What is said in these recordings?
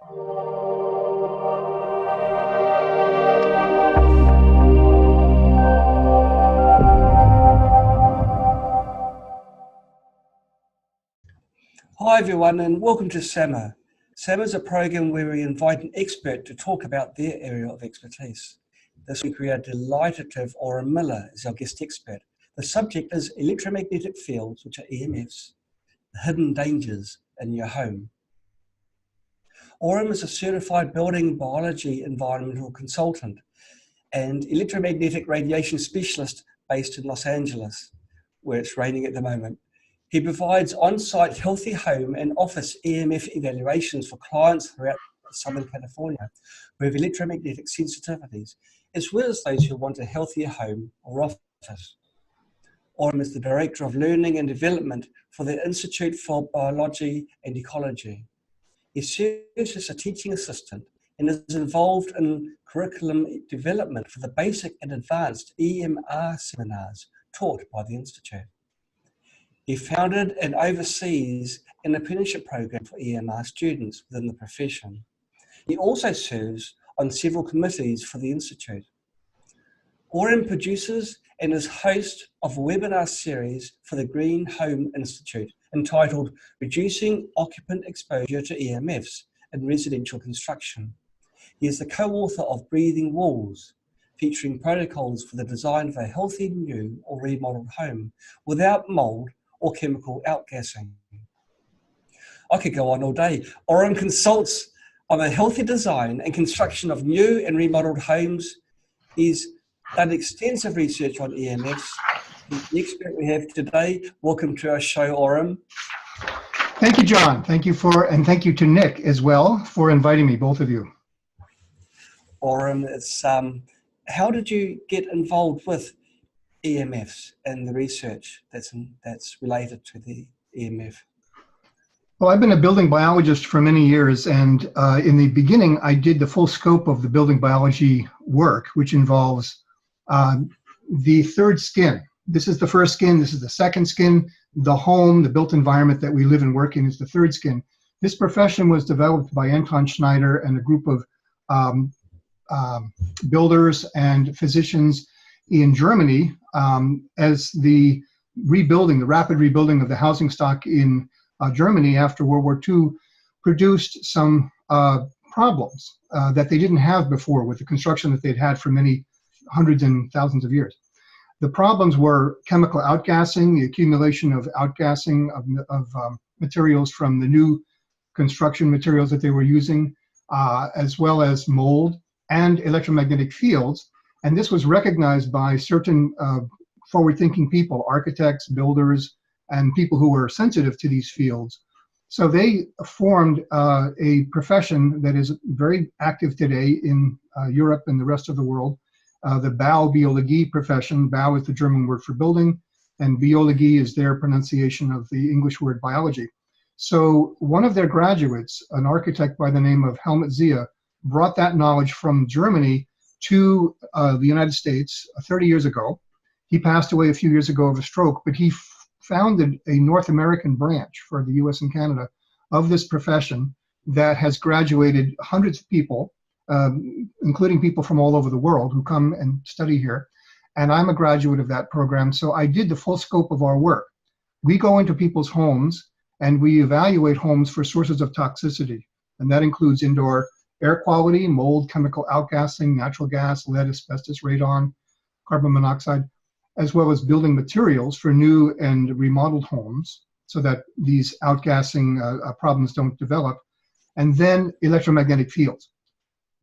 Hi everyone, and welcome to SAMA. SAMA is a program where we invite an expert to talk about their area of expertise. This week we are delighted to have Oram Miller as our guest expert. The subject is electromagnetic fields, which are EMFs, the hidden dangers in your home. Oram is a certified building biology environmental consultant and electromagnetic radiation specialist based in Los Angeles, where it's raining at the moment. He provides on-site healthy home and office EMF evaluations for clients throughout Southern California who have electromagnetic sensitivities, as well as those who want a healthier home or office. Oram is the Director of Learning and Development for the Institute for Biology and Ecology. He serves as a teaching assistant and is involved in curriculum development for the basic and advanced EMRS seminars taught by the Institute. He founded and oversees an apprenticeship program for EMR students within the profession. He also serves on several committees for the Institute. Oram produces and is host of a webinar series for the Green Home Institute entitled Reducing Occupant Exposure to EMFs in Residential Construction. He is the co-author of Breathing Walls, featuring protocols for the design of a healthy new or remodeled home without mold or chemical outgassing. I could go on all day. Oram consults on the healthy design and construction of new and remodeled homes. He's done extensive research on EMFs. He's the expert we have today. Welcome to our show, Oram. Thank you, John. Thank you and thank you to Nick as well for inviting me, both of you. Oram, it's how did you get involved with EMFs and the research that's related to the EMF? Well, I've been a building biologist for many years, and in the beginning, I did the full scope of the building biology work, which involves the third skin. This is the first skin, this is the second skin, the home, the built environment that we live and work in is the third skin. This profession was developed by Anton Schneider and a group of builders and physicians in Germany as the rapid rebuilding of the housing stock in Germany after World War II produced some problems that they didn't have before with the construction that they'd had for many hundreds and thousands of years. The problems were chemical outgassing, the accumulation of outgassing of materials from the new construction materials that they were using, as well as mold and electromagnetic fields. And this was recognized by certain forward-thinking people, architects, builders, and people who were sensitive to these fields. So they formed a profession that is very active today in Europe and the rest of the world, the Baubiologie profession. Bau is the German word for building, and Biologie is their pronunciation of the English word biology. So one of their graduates, an architect by the name of Helmut Zia, brought that knowledge from Germany to the United States 30 years ago. He passed away a few years ago of a stroke, but he founded a North American branch for the US and Canada of this profession that has graduated hundreds of people, including people from all over the world who come and study here. And I'm a graduate of that program, so I did the full scope of our work. We go into people's homes and we evaluate homes for sources of toxicity, and that includes indoor air quality, mold, chemical outgassing, natural gas, lead, asbestos, radon, carbon monoxide, as well as building materials for new and remodeled homes so that these outgassing problems don't develop, and then electromagnetic fields.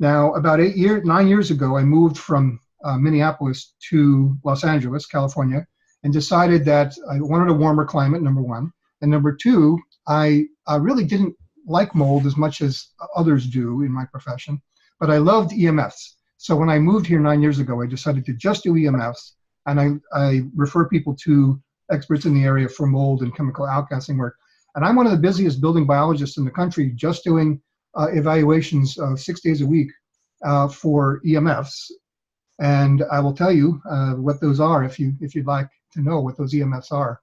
Now, about 9 years ago, I moved from Minneapolis to Los Angeles, California, and decided that I wanted a warmer climate, number one, and number two, I really didn't like mold as much as others do in my profession, but I loved EMFs. So when I moved here 9 years ago, I decided to just do EMFs, and I refer people to experts in the area for mold and chemical outgassing work. And I'm one of the busiest building biologists in the country, just doing evaluations 6 days a week for EMFs. And I will tell you what those are if you'd like to know what those EMFs are.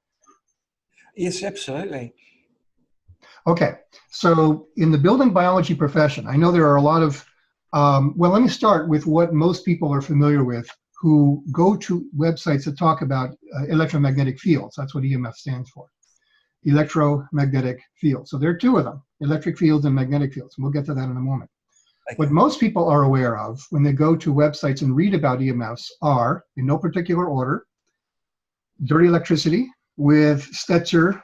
Yes, absolutely. Okay, so in the building biology profession, I know there are a lot of, well, let me start with what most people are familiar with who go to websites that talk about electromagnetic fields. That's what EMF stands for, electromagnetic fields. So there are two of them, electric fields and magnetic fields, and we'll get to that in a moment. Okay. What most people are aware of when they go to websites and read about EMFs are, in no particular order, dirty electricity with Stetzer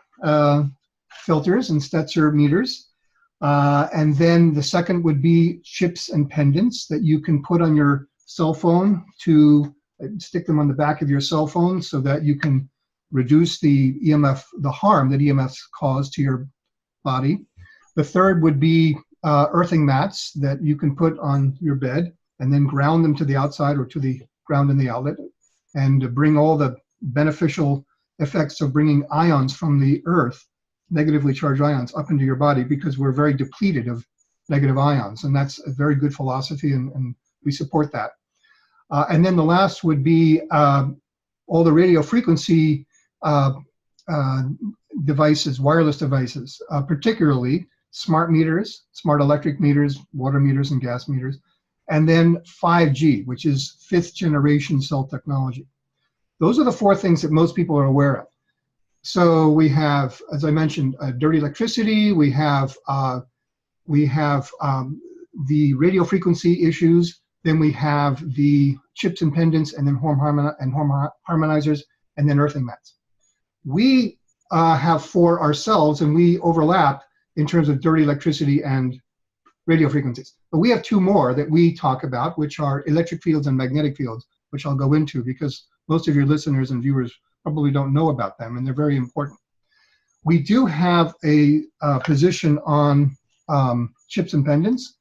filters and Stetzer meters. And then the second would be chips and pendants that you can put on your cell phone to stick them on the back of your cell phone so that you can reduce the EMF, the harm that EMFs cause to your body. The third would be earthing mats that you can put on your bed and then ground them to the outside or to the ground in the outlet, and bring all the beneficial effects of bringing ions from the earth, negatively charged ions, up into your body, because we're very depleted of negative ions. And that's a very good philosophy, and we support that. And then the last would be all the radio frequency devices, wireless devices, particularly smart meters, smart electric meters, water meters, and gas meters. And then 5G, which is fifth generation cell technology. Those are the four things that most people are aware of. So we have, as I mentioned, dirty electricity. We have the radio frequency issues. Then we have the chips and pendants, and then home harmonizers, and then earthing mats. We have four ourselves, and we overlap in terms of dirty electricity and radio frequencies. But we have two more that we talk about, which are electric fields and magnetic fields, which I'll go into because most of your listeners and viewers probably don't know about them, and they're very important. We do have a position on chips and pendants,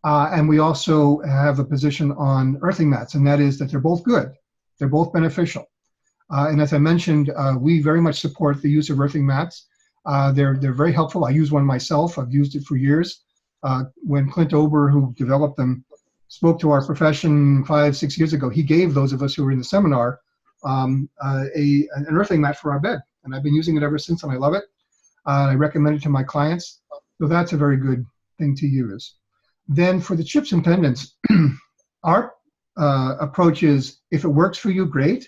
and we also have a position on earthing mats, and that is that they're both good. They're both beneficial. And as I mentioned, we very much support the use of earthing mats. They're very helpful. I use one myself. I've used it for years. When Clint Ober, who developed them, spoke to our profession 5-6 years ago, he gave those of us who were in the seminar an earthing mat for our bed. And I've been using it ever since, and I love it. I recommend it to my clients. So that's a very good thing to use. Then for the chips and pendants, our approach is, if it works for you, great.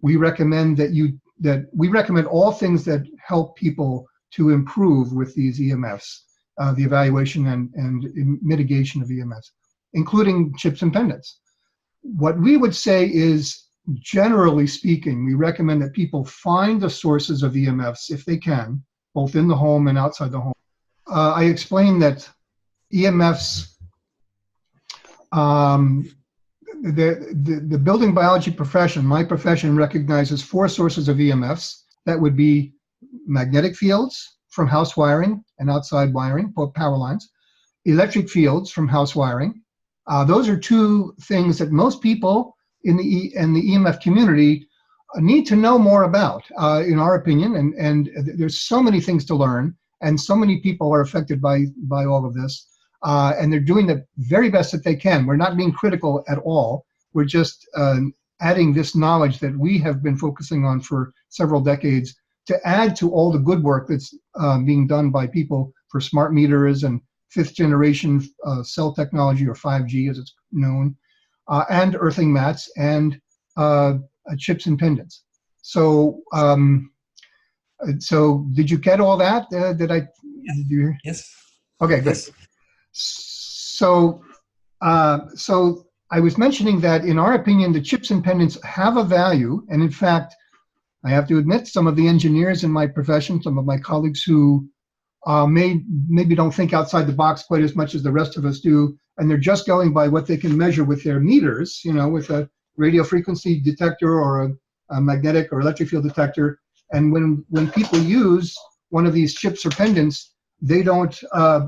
We recommend we recommend all things that help people to improve with these EMFs, the evaluation and mitigation of EMFs, including chips and pendants. What we would say is, generally speaking, we recommend that people find the sources of EMFs if they can, both in the home and outside the home. I explained that EMFs, the building biology profession, my profession, recognizes four sources of EMFs. That would be magnetic fields from house wiring and outside wiring, both power lines, electric fields from house wiring. Those are two things that most people in the EMF community need to know more about, in our opinion, and there's so many things to learn, and so many people are affected by all of this, and they're doing the very best that they can. We're not being critical at all. We're just adding this knowledge that we have been focusing on for several decades to add to all the good work that's being done by people for smart meters and fifth generation cell technology, or 5G as it's known, and earthing mats and chips and pendants. So, so did you get all that? Did you hear? Yes. Okay, good. Yes. So, so I was mentioning that in our opinion, the chips and pendants have a value, and in fact, I have to admit, some of the engineers in my profession, some of my colleagues who maybe don't think outside the box quite as much as the rest of us do, and they're just going by what they can measure with their meters, you know, with a radio frequency detector or a magnetic or electric field detector. And when people use one of these chips or pendants, they don't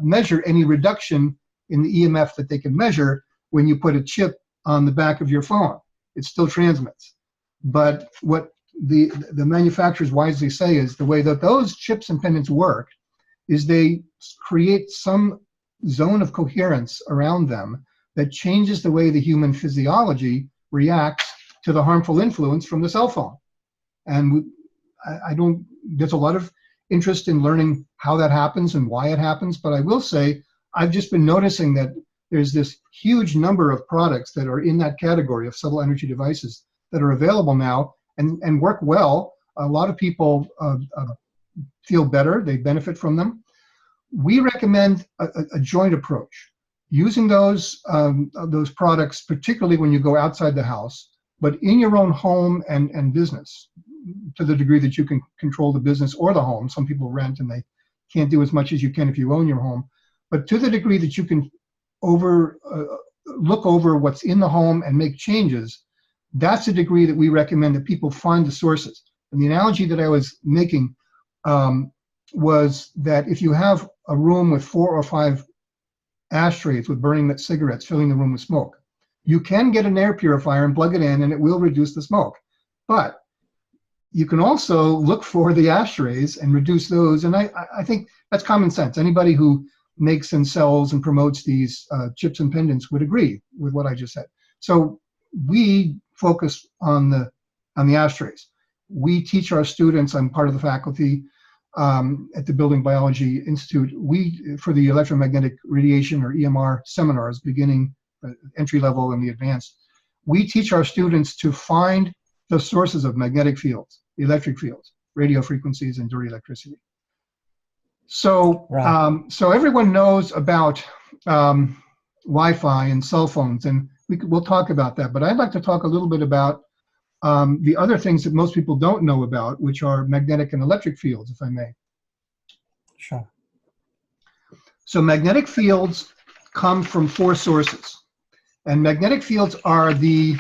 measure any reduction in the EMF that they can measure when you put a chip on the back of your phone. It still transmits. But what the manufacturers wisely say is the way that those chips and pendants work is they create some zone of coherence around them that changes the way the human physiology reacts to the harmful influence from the cell phone. And there's a lot of interest in learning how that happens and why it happens, but I will say I've just been noticing that there's this huge number of products that are in that category of subtle energy devices that are available now and work well. A lot of people feel better, they benefit from them. We recommend a joint approach, using those products, particularly when you go outside the house, but in your own home and business, to the degree that you can control the business or the home. Some people rent and they can't do as much as you can if you own your home, but to the degree that you can look over what's in the home and make changes, that's a degree that we recommend that people find the sources. And the analogy that I was making was that if you have a room with 4 or 5 ashtrays with burning cigarettes filling the room with smoke, you can get an air purifier and plug it in and it will reduce the smoke. But you can also look for the ashtrays and reduce those. And I think that's common sense. Anybody who makes and sells and promotes these chips and pendants would agree with what I just said. So we focus on the ashtrays. We teach our students, I'm part of the faculty at the Building Biology Institute, for the electromagnetic radiation or EMR seminars, beginning entry level and the advanced, we teach our students to find the sources of magnetic fields, electric fields, radio frequencies, and dirty electricity. So, right. So everyone knows about Wi-Fi and cell phones, and we'll talk about that. But I'd like to talk a little bit about the other things that most people don't know about, which are magnetic and electric fields, if I may. Sure. So magnetic fields come from 4 sources, and magnetic fields are the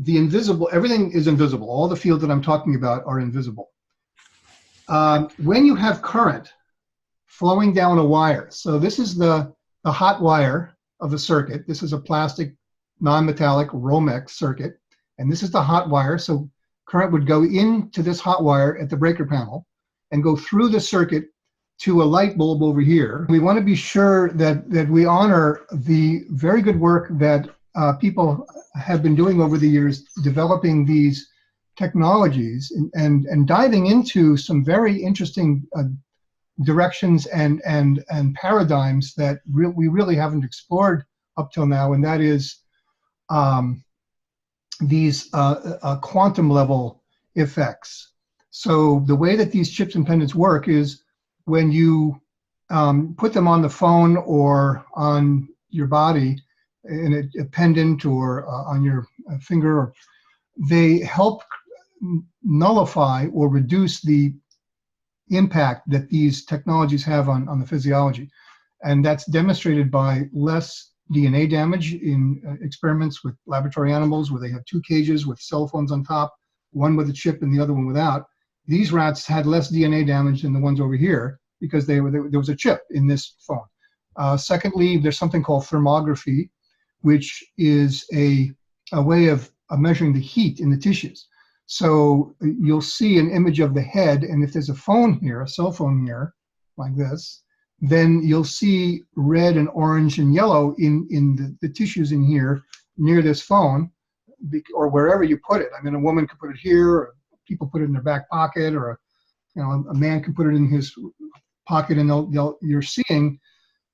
invisible. Everything is invisible. All the fields that I'm talking about are invisible. When you have current flowing down a wire, so this is the hot wire of a circuit. This is a plastic, non-metallic Romex circuit, and this is the hot wire. So current would go into this hot wire at the breaker panel and go through the circuit to a light bulb over here. We want to be sure that we honor the very good work that people have been doing over the years, developing these technologies and diving into some very interesting directions and paradigms that we really haven't explored up till now, and that is these quantum level effects. So the way that these chips and pendants work is when you put them on the phone or on your body in a pendant or on your finger, they help nullify or reduce the impact that these technologies have on the physiology. And that's demonstrated by less DNA damage in experiments with laboratory animals where they have 2 cages with cell phones on top, one with a chip and the other one without. These rats had less DNA damage than the ones over here because there was a chip in this phone. Secondly, there's something called thermography, which is a way of measuring the heat in the tissues. So you'll see an image of the head, and if there's a phone here, a cell phone here, like this, then you'll see red and orange and yellow in the tissues in here near this phone, or wherever you put it. I mean, a woman could put it here, or people put it in their back pocket, or a man can put it in his pocket, and you're seeing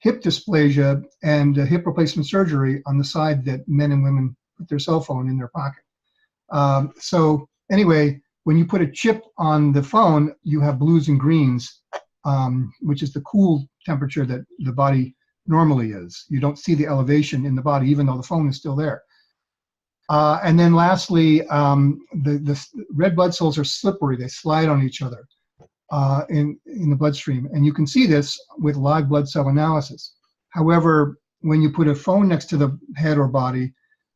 hip dysplasia and hip replacement surgery on the side that men and women put their cell phone in their pocket. So anyway, when you put a chip on the phone, you have blues and greens, which is the cool temperature that the body normally is. You don't see the elevation in the body, even though the phone is still there. And then lastly, the red blood cells are slippery. They slide on each other in the bloodstream. And you can see this with live blood cell analysis. However, when you put a phone next to the head or body,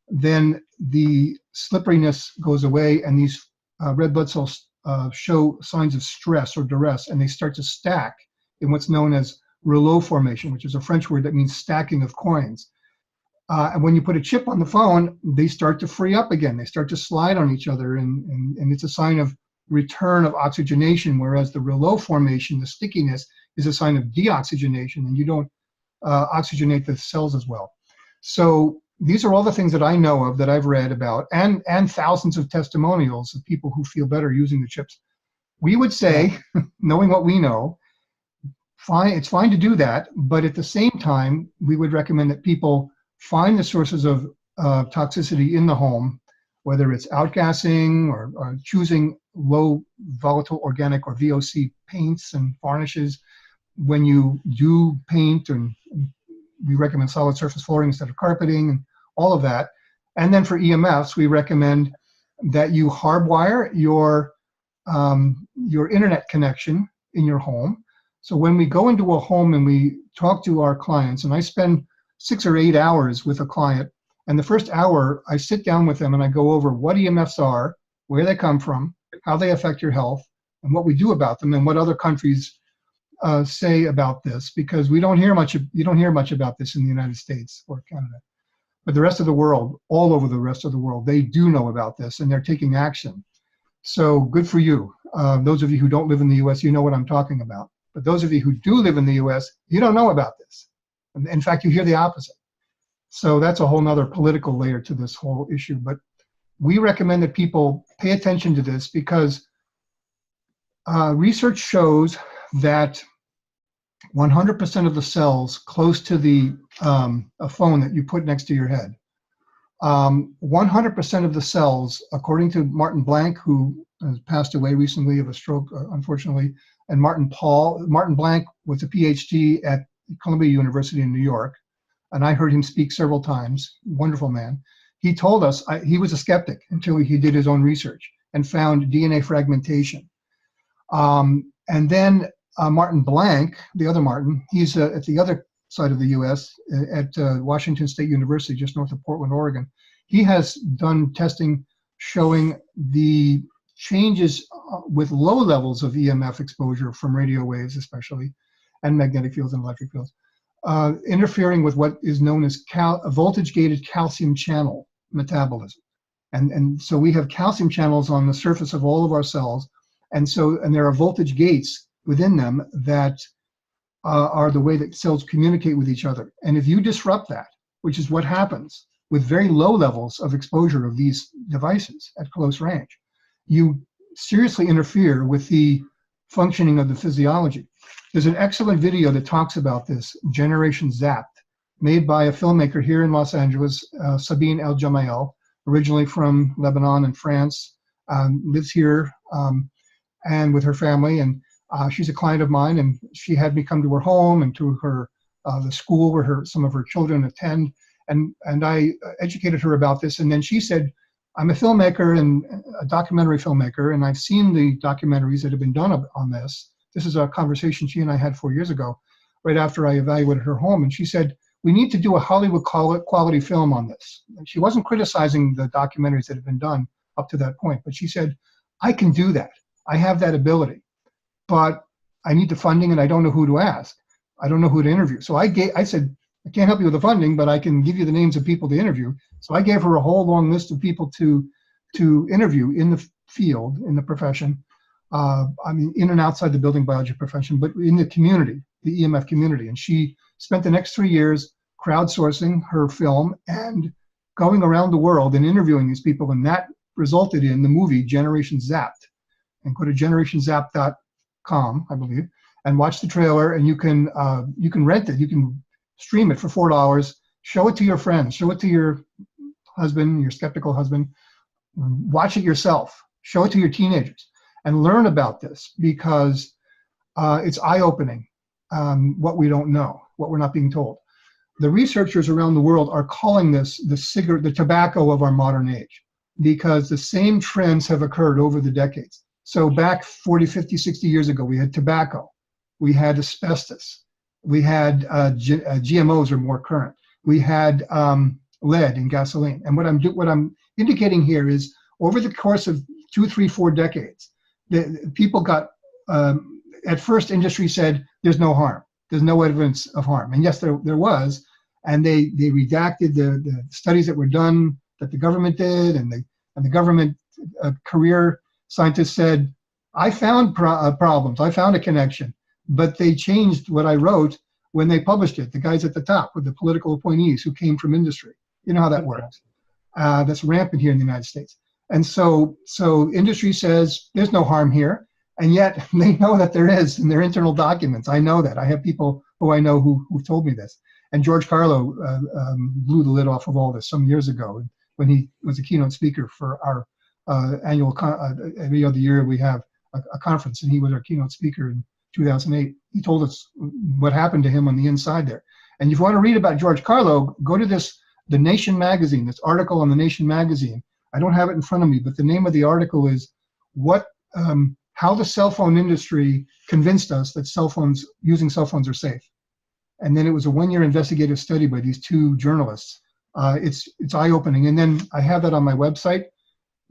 then the slipperiness goes away, and these red blood cells show signs of stress or duress, and they start to stack in what's known as rouleau formation, which is a French word that means stacking of coins. And when you put a chip on the phone, they start to free up again. They start to slide on each other, and it's a sign of return of oxygenation, whereas the rouleau formation, the stickiness, is a sign of deoxygenation, and you don't oxygenate the cells as well. So these are all the things that I know of, that I've read about, and thousands of testimonials of people who feel better using the chips. We would say, knowing what we know, it's fine to do that, but at the same time, we would recommend that people find the sources of toxicity in the home, whether it's outgassing or choosing low volatile organic or VOC paints and varnishes. When you do paint, and we recommend solid surface flooring instead of carpeting and all of that. And then for EMFs, we recommend that you hardwire your internet connection in your home. So when we go into a home and we talk to our clients, and I spend 6 or 8 hours with a client, and the first hour I sit down with them and I go over what EMFs are, where they come from, how they affect your health, and what we do about them, and what other countries say about this, because you don't hear much about this in the United States or Canada. But the rest of the world, all over the rest of the world, they do know about this and they're taking action. So good for you. Those of you who don't live in the US, you know what I'm talking about. But those of you who do live in the US, you don't know about this. In fact, you hear the opposite. So that's a whole nother political layer to this whole issue. But we recommend that people pay attention to this, because research shows that 100% of the cells close to a phone that you put next to your head, 100% of the cells, according to Martin Blank, who has passed away recently of a stroke, unfortunately, and Martin Blank was a PhD at Columbia University in New York, and I heard him speak several times. Wonderful man. He told us, he was a skeptic until he did his own research and found DNA fragmentation. And then Martin Blank, the other Martin, he's at the other side of the US at Washington State University, just north of Portland, Oregon. He has done testing showing the changes with low levels of EMF exposure from radio waves especially, and magnetic fields and electric fields, interfering with what is known as voltage-gated calcium channel metabolism. And so we have calcium channels on the surface of all of our cells, and there are voltage gates within them that are the way that cells communicate with each other. And if you disrupt that, which is what happens with very low levels of exposure of these devices at close range, you seriously interfere with the functioning of the physiology. There's an excellent video that talks about this, Generation Zapped, made by a filmmaker here in Los Angeles, Sabine El Jamael, originally from Lebanon and France, lives here and with her family, and she's a client of mine, and she had me come to her home and to her the school where some of her children attend, and I educated her about this. And then she said, I'm a filmmaker and a documentary filmmaker, and I've seen the documentaries that have been done on this. This is a conversation she and I had 4 years ago, right after I evaluated her home, and she said, we need to do a Hollywood quality film on this. And she wasn't criticizing the documentaries that have been done up to that point, but she said, I can do that. I have that ability, but I need the funding and I don't know who to ask. I don't know who to interview. So I said, I can't help you with the funding, but I can give you the names of people to interview. So I gave her a whole long list of people to interview in the field, in the profession. I mean, in and outside the building biology profession, but in the community, the EMF community. And she spent the next 3 years crowdsourcing her film and going around the world and interviewing these people. And that resulted in the movie Generation Zapped. And go to generationzapped.com, I believe, and watch the trailer. And you can rent it. You can stream it for $4. Show it to your friends. Show it to your husband, your skeptical husband. Watch it yourself. Show it to your teenagers and learn about this, because it's eye-opening, what we don't know, what we're not being told. The researchers around the world are calling this the tobacco of our modern age, because the same trends have occurred over the decades. So back 40, 50, 60 years ago, we had tobacco, we had asbestos, we had GMOs are more current, we had lead in gasoline. And what I'm indicating here is, over the course of 2, 3, 4 decades, people got, at first industry said, there's no harm. There's no evidence of harm. And yes, there was. And they redacted the studies that were done that the government did. And the government career scientists said, I found problems. I found a connection. But they changed what I wrote when they published it. The guys at the top with the political appointees who came from industry. You know how that works. That's rampant here in the United States. And so industry says there's no harm here. And yet they know that there is in their internal documents. I know that. I have people who I know who told me this. And George Carlo blew the lid off of all this some years ago when he was a keynote speaker for our annual, every other year we have a conference, and he was our keynote speaker in 2008. He told us what happened to him on the inside there. And if you want to read about George Carlo, go to The Nation magazine, this article on The Nation magazine. I don't have it in front of me, but the name of the article is how the cell phone industry convinced us that using cell phones are safe. And then it was a one-year investigative study by these two journalists. It's eye-opening. And then I have that on my website,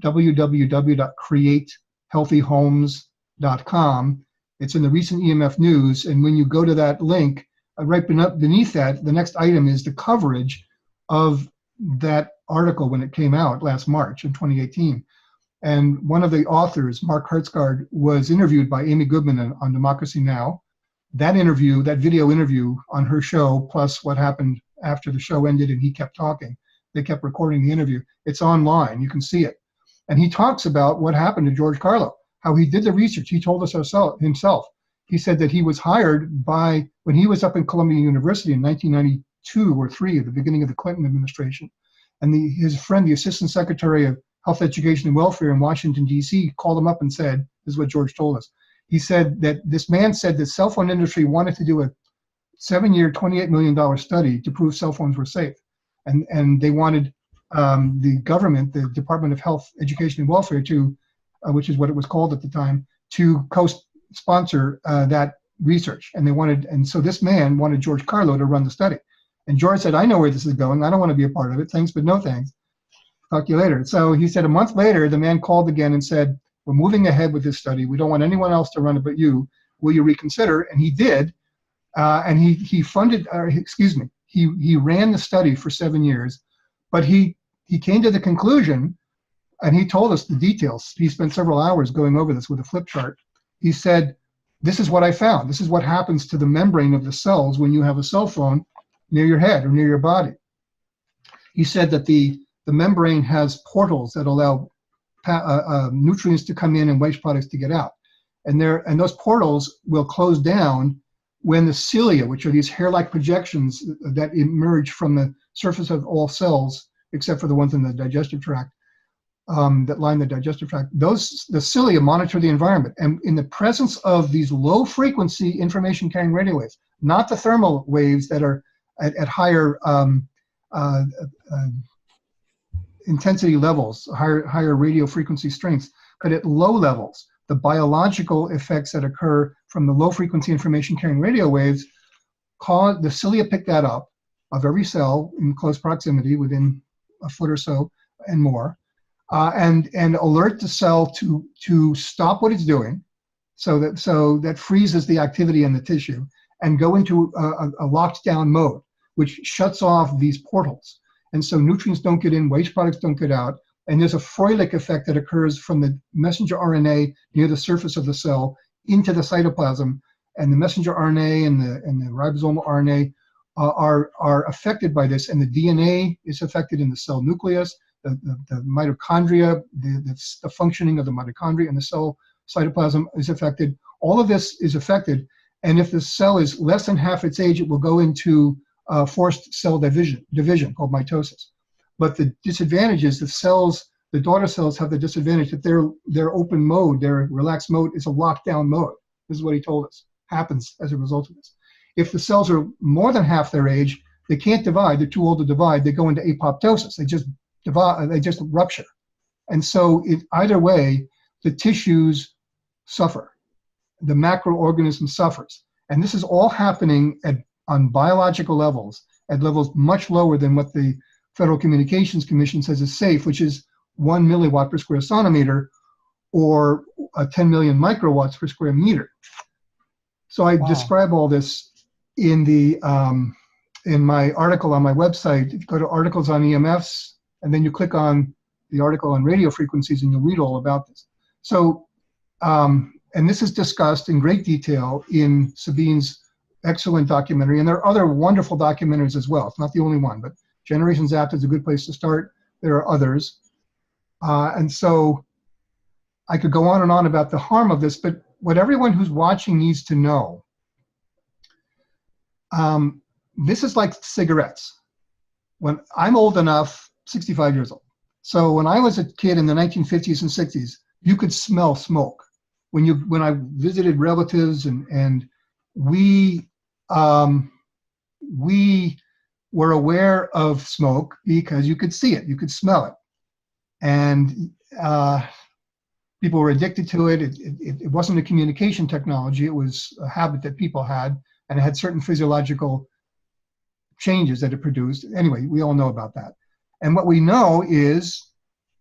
www.createhealthyhomes.com. It's in the recent EMF news. And when you go to that link, right beneath that, the next item is the coverage of that article when it came out last March in 2018. And one of the authors, Mark Hartsgaard, was interviewed by Amy Goodman on Democracy Now! That video interview on her show, plus what happened after the show ended and he kept talking, they kept recording the interview. It's online, you can see it. And he talks about what happened to George Carlo, how he did the research. He told us himself. He said that he was hired when he was up in Columbia University in 1992 or 3, at the beginning of the Clinton administration. And his friend, the Assistant Secretary of Health, Education, and Welfare in Washington, D.C., called him up and said, this is what George told us. He said that this man said the cell phone industry wanted to do a 7-year, $28 million study to prove cell phones were safe. And they wanted the government, the Department of Health, Education, and Welfare to, which is what it was called at the time, to co-sponsor that research. And so this man wanted George Carlo to run the study. And George said, I know where this is going. I don't want to be a part of it. Thanks, but no thanks. Talk to you later. So he said a month later, the man called again and said, we're moving ahead with this study. We don't want anyone else to run it but you. Will you reconsider? And he did. And he funded, he ran the study for 7 years, but he came to the conclusion, and he told us the details. He spent several hours going over this with a flip chart. He said, this is what I found. This is what happens to the membrane of the cells when you have a cell phone near your head or near your body. He said that the membrane has portals that allow nutrients to come in and waste products to get out. And those portals will close down when the cilia, which are these hair-like projections that emerge from the surface of all cells, except for the ones in the digestive tract, that line the digestive tract, the cilia monitor the environment. And in the presence of these low-frequency information-carrying radio waves, not the thermal waves that are at higher intensity levels, higher radio frequency strengths, but at low levels, the biological effects that occur from the low frequency information carrying radio waves cause the cilia pick that up of every cell in close proximity within a foot or so and more, and alert the cell to stop what it's doing, so that freezes the activity in the tissue and go into a locked down mode, which shuts off these portals. And so nutrients don't get in, waste products don't get out, and there's a Froelich effect that occurs from the messenger RNA near the surface of the cell into the cytoplasm, and the messenger RNA and the ribosomal RNA are affected by this, and the DNA is affected in the cell nucleus, the mitochondria, the functioning of the mitochondria in the cell cytoplasm is affected. All of this is affected, and if the cell is less than half its age, it will go into forced cell division called mitosis. But the disadvantage is the daughter cells have the disadvantage that their open mode, their relaxed mode is a lockdown mode. This is what he told us happens as a result of this. If the cells are more than half their age, they can't divide, they're too old to divide, they go into apoptosis, they just divide, they just rupture. And so either way, the tissues suffer, the macroorganism suffers. And this is all happening on biological levels, at levels much lower than what the Federal Communications Commission says is safe, which is 1 milliwatt per square centimeter or 10 million microwatts per square meter. So I describe all this in my article on my website. If you go to articles on EMFs, and then you click on the article on radio frequencies, and you'll read all about this. So, and this is discussed in great detail in Sabine's excellent documentary, and there are other wonderful documentaries as well. It's not the only one, but Generation Zapped is a good place to start. There are others. And so I could go on and on about the harm of this, but what everyone who's watching needs to know, this is like cigarettes. When I'm old enough, 65 years old. So when I was a kid in the 1950s and 60s, you could smell smoke. When I visited relatives and we were aware of smoke because you could see it, you could smell it. And people were addicted to it. It wasn't a communication technology, it was a habit that people had, and it had certain physiological changes that it produced. Anyway, we all know about that. And what we know is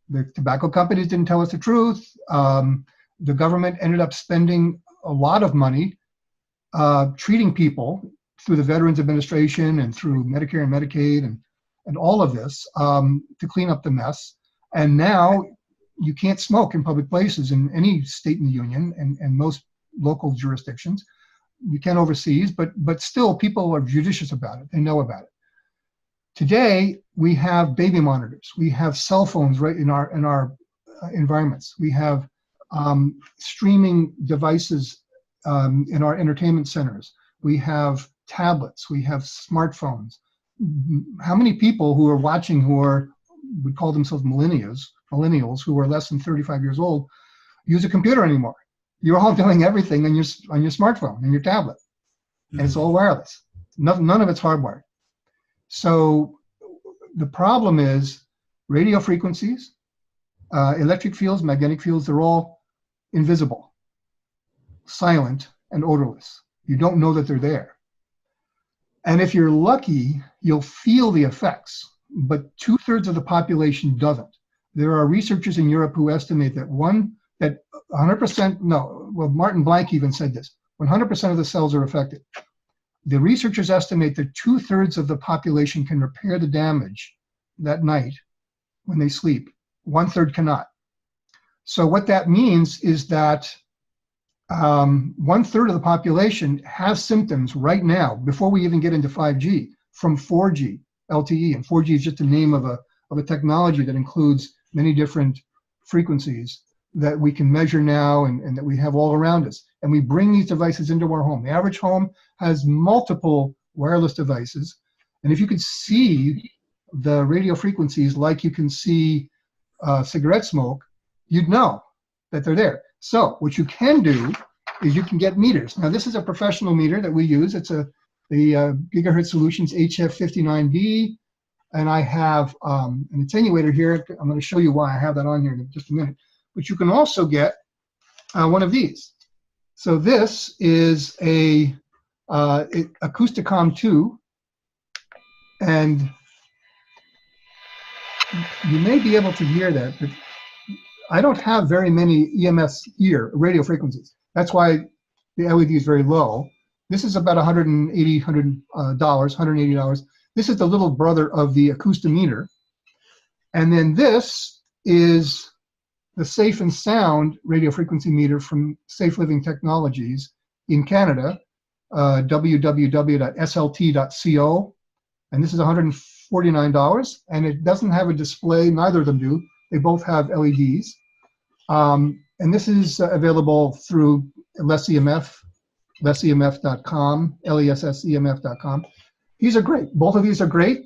the tobacco companies didn't tell us the truth. The government ended up spending a lot of money treating people through the Veterans Administration and through Medicare and Medicaid and all of this to clean up the mess. And now you can't smoke in public places in any state in the union and most local jurisdictions. You can overseas, but still people are judicious about it. They know about it. Today, we have baby monitors. We have cell phones right in our environments. We have streaming devices in our entertainment centers. We have tablets. We have smartphones. How many people who are watching would call themselves millennials who are less than 35 years old, use a computer anymore? You're all doing everything on your smartphone and your tablet, and it's all wireless. None of it's hardwired. So the problem is radio frequencies, electric fields, magnetic fields, they're all invisible, silent, and odorless. You don't know that they're there. And if you're lucky, you'll feel the effects, but 2/3 of the population doesn't. There are researchers in Europe who estimate that 100%, Martin Blank even said this, 100% of the cells are affected. The researchers estimate that 2/3 of the population can repair the damage that night when they sleep. 1/3 cannot. So what that means is that 1/3 of the population has symptoms right now, before we even get into 5G, from 4G LTE. And 4G is just the name of a technology that includes many different frequencies that we can measure now and that we have all around us. And we bring these devices into our home. The average home has multiple wireless devices. And if you could see the radio frequencies like you can see cigarette smoke, you'd know that they're there. So what you can do is you can get meters. Now this is a professional meter that we use. It's the Gigahertz Solutions HF59B. And I have an attenuator here. I'm going to show you why I have that on here in just a minute. But you can also get one of these. So this is a Acousticom 2, and you may be able to hear that, but I don't have very many EMFs here, radio frequencies. That's why the LED is very low. This is about $180. This is the little brother of the acoustimeter. And then this is the Safe and Sound radio frequency meter from Safe Living Technologies in Canada, www.slt.co. And this is $149. And it doesn't have a display, neither of them do. They both have LEDs. And this is available through lessemf.com, lessemf.com. These are great. Both of these are great.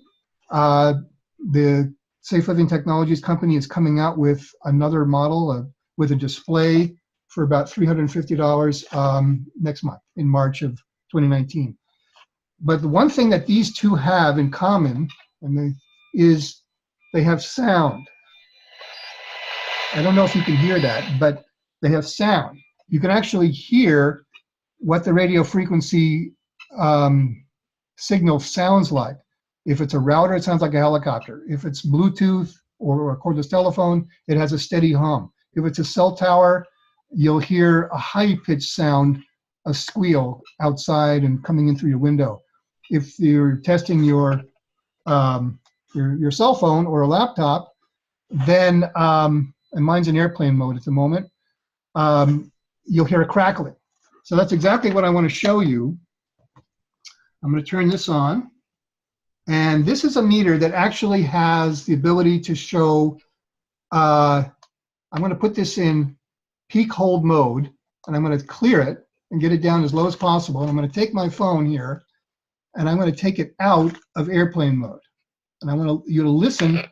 The Safe Living Technologies company is coming out with another model with a display for about $350 next month, in March of 2019. But the one thing that these two have in common is they have sound. I don't know if you can hear that, but they have sound. You can actually hear what the radio frequency signal sounds like. If it's a router, it sounds like a helicopter. If it's Bluetooth or a cordless telephone, it has a steady hum. If it's a cell tower, you'll hear a high-pitched sound, a squeal outside and coming in through your window. If you're testing your cell phone or a laptop, then, and mine's in airplane mode at the moment, you'll hear a crackling. So that's exactly what I want to show you. I'm going to turn this on. And this is a meter that actually has the ability to show, I'm going to put this in peak hold mode. and I'm going to clear it and get it down as low as possible. And I'm going to take my phone here, and I'm going to take it out of airplane mode. And I want you to listen.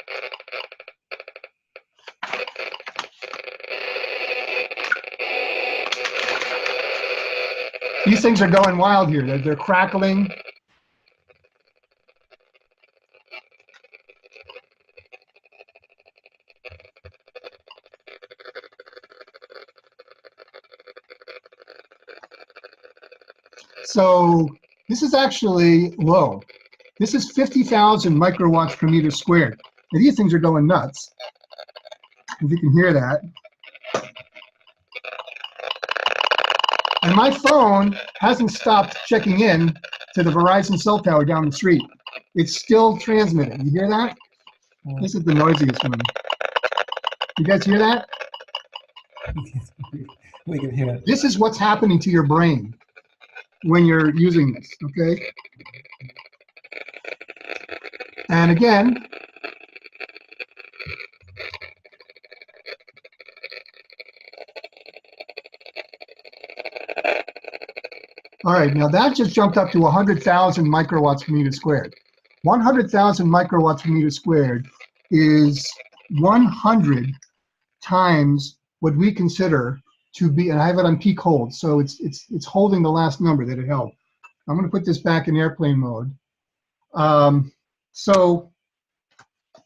These things are going wild here. They're crackling. So this is actually low. This is 50,000 microwatts per meter squared. Now, these things are going nuts, if you can hear that. And my phone hasn't stopped checking in to the Verizon cell tower down the street. It's still transmitting. You hear that? This is the noisiest one. You guys hear that? We can hear it. This is what's happening to your brain when you're using this, okay? And again, all right, now that just jumped up to 100,000 microwatts per meter squared. 100,000 microwatts per meter squared is 100 times what we consider to be, and I have it on peak hold, so it's holding the last number that it held. I'm going to put this back in airplane mode. So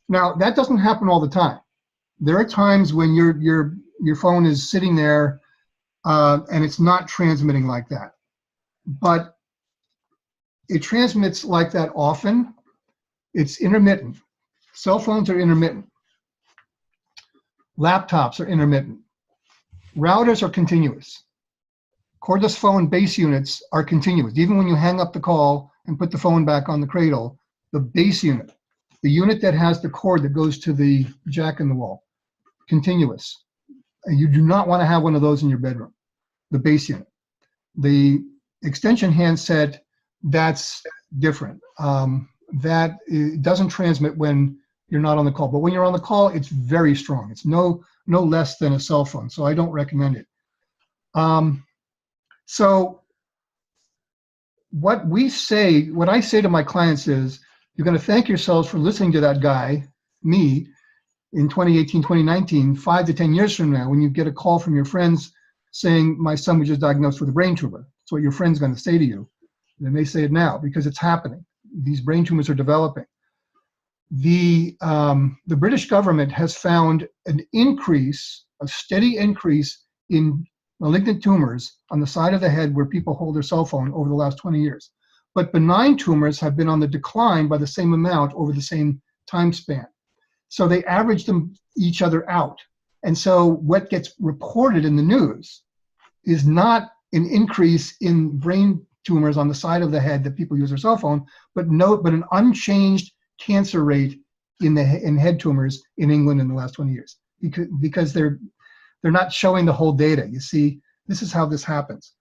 now that doesn't happen all the time. There are times when your phone is sitting there and it's not transmitting like that, but it transmits like that often. It's intermittent. Cell phones are intermittent. Laptops are intermittent. Routers are continuous. Cordless phone base units are continuous. Even when you hang up the call and put the phone back on the cradle, the base unit, the unit that has the cord that goes to the jack in the wall, continuous. And you do not want to have one of those in your bedroom, the base unit. The extension handset, that's different. That doesn't transmit when you're not on the call. But when you're on the call, it's very strong. It's no less than a cell phone, so I don't recommend it. So what I say to my clients is, you're going to thank yourselves for listening to that guy, me, in 2018, 2019, 5 to 10 years from now, when you get a call from your friends saying, my son was just diagnosed with a brain tumor. That's what your friend's going to say to you. They may say it now because it's happening. These brain tumors are developing. The British government has found an increase, a steady increase in malignant tumors on the side of the head where people hold their cell phone over the last 20 years. But benign tumors have been on the decline by the same amount over the same time span. So they average them each other out. And so what gets reported in the news is not an increase in brain tumors on the side of the head that people use their cell phone, but an unchanged cancer rate in head tumors in England in the last 20 years, because they're not showing the whole data. You see, this is how this happens.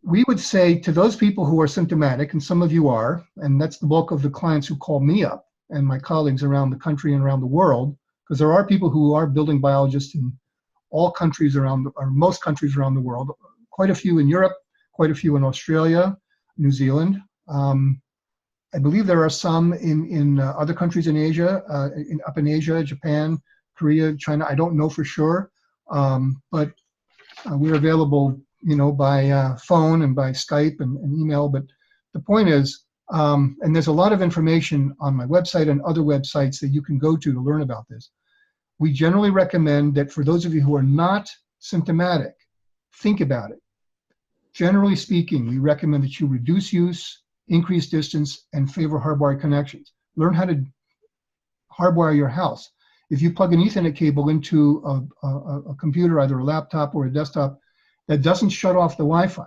We would say to those people who are symptomatic, and some of you are, and that's the bulk of the clients who call me up and my colleagues around the country and around the world, because there are people who are building biologists in all countries or most countries around the world, quite a few in Europe, quite a few in Australia, New Zealand. I believe there are some in other countries in Asia, up in Asia, Japan, Korea, China. I don't know for sure, but we're available, by phone and by Skype and email. But the point is, and there's a lot of information on my website and other websites that you can go to learn about this. We generally recommend that for those of you who are not symptomatic, think about it. Generally speaking, we recommend that you reduce use, increase distance, and favor hardwired connections. Learn how to hardwire your house. If you plug an Ethernet cable into a computer, either a laptop or a desktop, that doesn't shut off the Wi-Fi,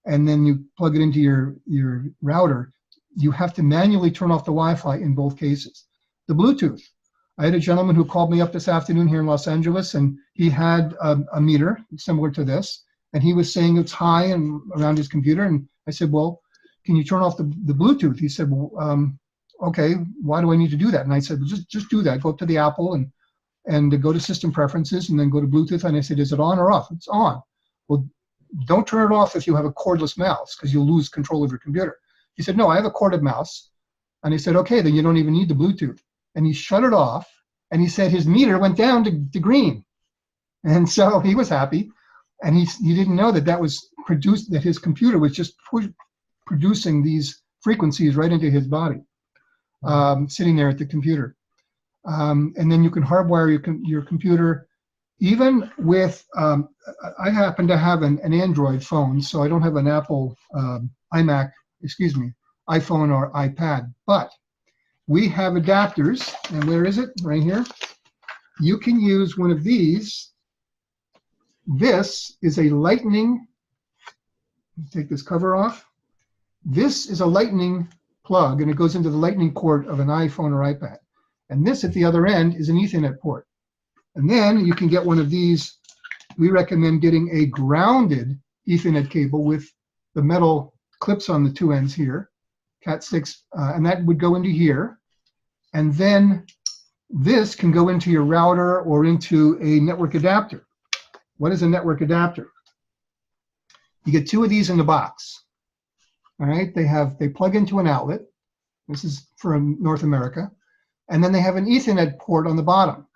and then you plug it into your router, you have to manually turn off the Wi-Fi in both cases. The Bluetooth. I had a gentleman who called me up this afternoon here in Los Angeles, and he had a meter similar to this, and he was saying it's high and around his computer, and I said, well, can you turn off the Bluetooth? He said, well, okay, why do I need to do that? And I said, well, just do that. Go up to the Apple and go to System Preferences and then go to Bluetooth. And I said, is it on or off? It's on. Well, don't turn it off if you have a cordless mouse, because you'll lose control of your computer. He said, no, I have a corded mouse. And he said, okay, then you don't even need the Bluetooth. And he shut it off, and he said his meter went down to green. And so he was happy, and he didn't know that that was produced, that his computer was just producing these frequencies right into his body, sitting there at the computer. And then you can hardwire your computer, even with, I happen to have an Android phone, so I don't have an Apple iPhone or iPad, but we have adapters, and where is it? Right here. You can use one of these. This is a lightning, take this cover off. This is a lightning plug, and it goes into the lightning port of an iPhone or iPad. And this at the other end is an Ethernet port. And then you can get one of these. We recommend getting a grounded Ethernet cable with the metal clips on the two ends here, Cat6, and that would go into here. And then this can go into your router or into a network adapter. What is a network adapter? You get two of these in the box. All right, they plug into an outlet. This is for North America. And then they have an Ethernet port on the bottom.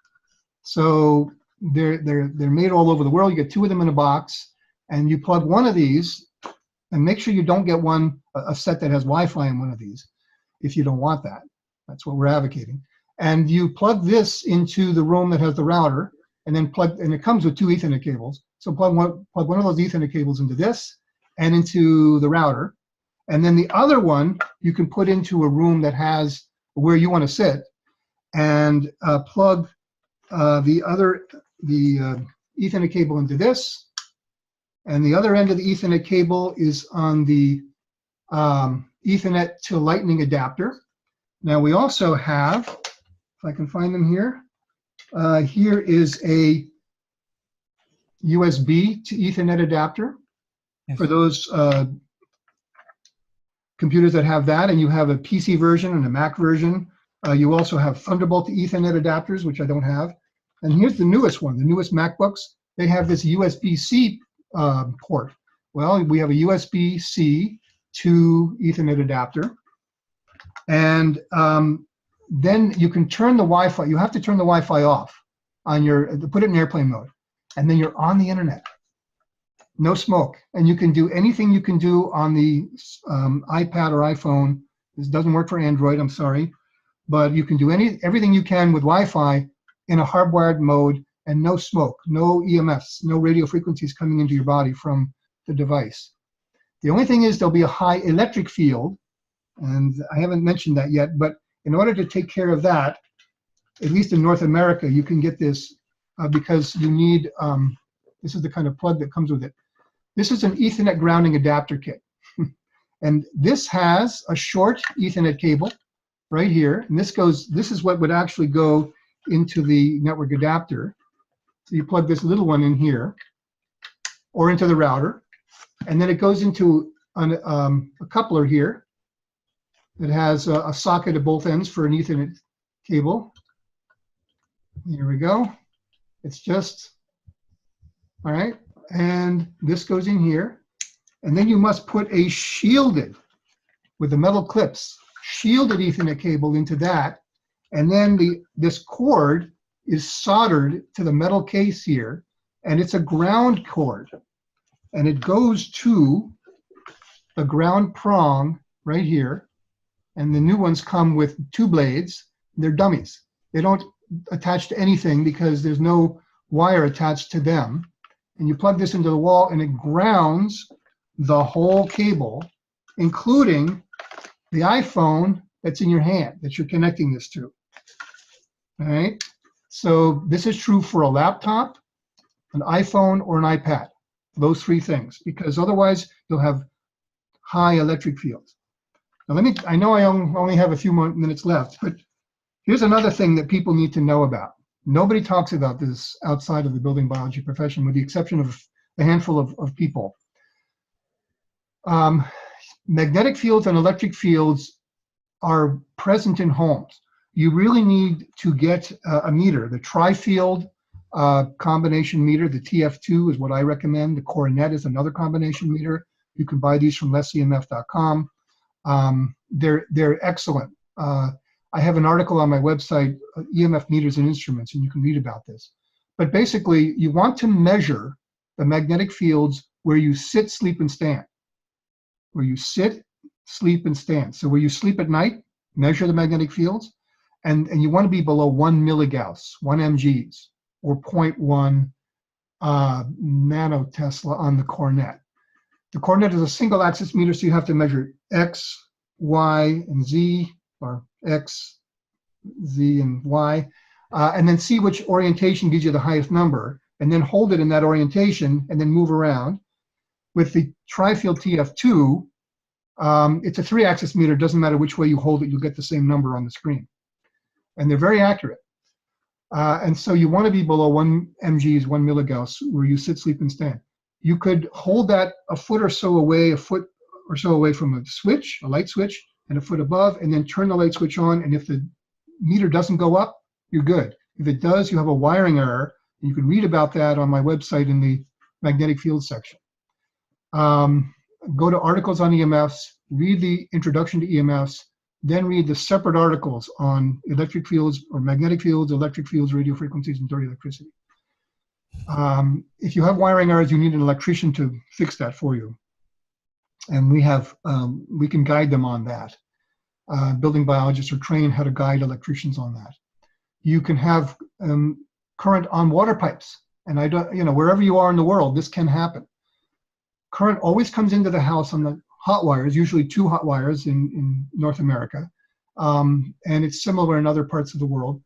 So they're made all over the world. You get two of them in a box, and you plug one of these, and make sure you don't get a set that has Wi-Fi in one of these if you don't want that. That's what we're advocating. And you plug this into the room that has the router, and then and it comes with two Ethernet cables. So plug one of those Ethernet cables into this and into the router. And then the other one you can put into a room that has where you want to sit, and plug the Ethernet cable into this, and the other end of the Ethernet cable is on the Ethernet to Lightning adapter. Now we also have, if I can find them here, here is a USB to Ethernet adapter. Yes. For those computers that have that, and you have a PC version and a Mac version. You also have Thunderbolt to Ethernet adapters, which I don't have. And here's the newest one, the newest MacBooks. They have this USB-C port. Well, we have a USB-C to Ethernet adapter. And then you can turn the Wi-Fi. You have to turn the Wi-Fi off on put it in airplane mode. And then you're on the internet. No smoke. And you can do anything you can do on the iPad or iPhone. This doesn't work for Android, I'm sorry. But you can do everything you can with Wi-Fi in a hardwired mode, and no smoke, no EMFs, no radio frequencies coming into your body from the device. The only thing is there'll be a high electric field, and I haven't mentioned that yet, but in order to take care of that, at least in North America, you can get this because you need, this is the kind of plug that comes with it. This is an Ethernet grounding adapter kit. And this has a short Ethernet cable right here, and this is what would actually go into the network adapter. So you plug this little one in here, or into the router, and then it goes into a coupler here that has a socket at both ends for an Ethernet cable. Here we go. It's just, all right, and this goes in here, and then you must put a shielded, with the metal clips, shielded Ethernet cable into that, and then this cord is soldered to the metal case here, and it's a ground cord, and it goes to the ground prong right here, and the new ones come with two blades. They're dummies. They don't attach to anything because there's no wire attached to them, and you plug this into the wall, and it grounds the whole cable, including the iPhone that's in your hand that you're connecting this to. All right, so this is true for a laptop, an iPhone, or an iPad, those three things, because otherwise you'll have high electric fields. Now I know I only have a few more minutes left, but here's another thing that people need to know about. Nobody talks about this outside of the building biology profession, with the exception of a handful of people. Magnetic fields and electric fields are present in homes. You really need to get a meter. The tri-field combination meter. The TF2 is what I recommend. The Coronet is another combination meter. You can buy these from lessemf.com. They're excellent. I have an article on my website, EMF meters and instruments, and you can read about this. But basically, you want to measure the magnetic fields where you sit, sleep, and stand. Where you sit, sleep, and stand. So where you sleep at night, measure the magnetic fields, and you want to be below 1 milligauss, 1 mgs, or 0.1 nanotesla on the Coronet. The Coronet is a single axis meter, so you have to measure X, Y, and Z, or X, Z, and Y, and then see which orientation gives you the highest number, and then hold it in that orientation, and then move around. With the Tri-Field TF2, it's a 3-axis meter. It doesn't matter which way you hold it, you'll get the same number on the screen. And they're very accurate. And so you want to be below 1 mgs, 1 milligauss, where you sit, sleep, and stand. You could hold that a foot or so away from a switch, a light switch, and a foot above, and then turn the light switch on, and if the meter doesn't go up, you're good. If it does, you have a wiring error, and you can read about that on my website in the magnetic field section. Go to articles on EMFs, read the introduction to EMFs, then read the separate articles on electric fields or magnetic fields, electric fields, radio frequencies, and dirty electricity. If you have wiring errors, you need an electrician to fix that for you. And we can guide them on that. Building biologists are trained how to guide electricians on that. You can have current on water pipes. And wherever you are in the world, this can happen. Current always comes into the house on the hot wires, usually 2 hot wires in North America. And it's similar in other parts of the world.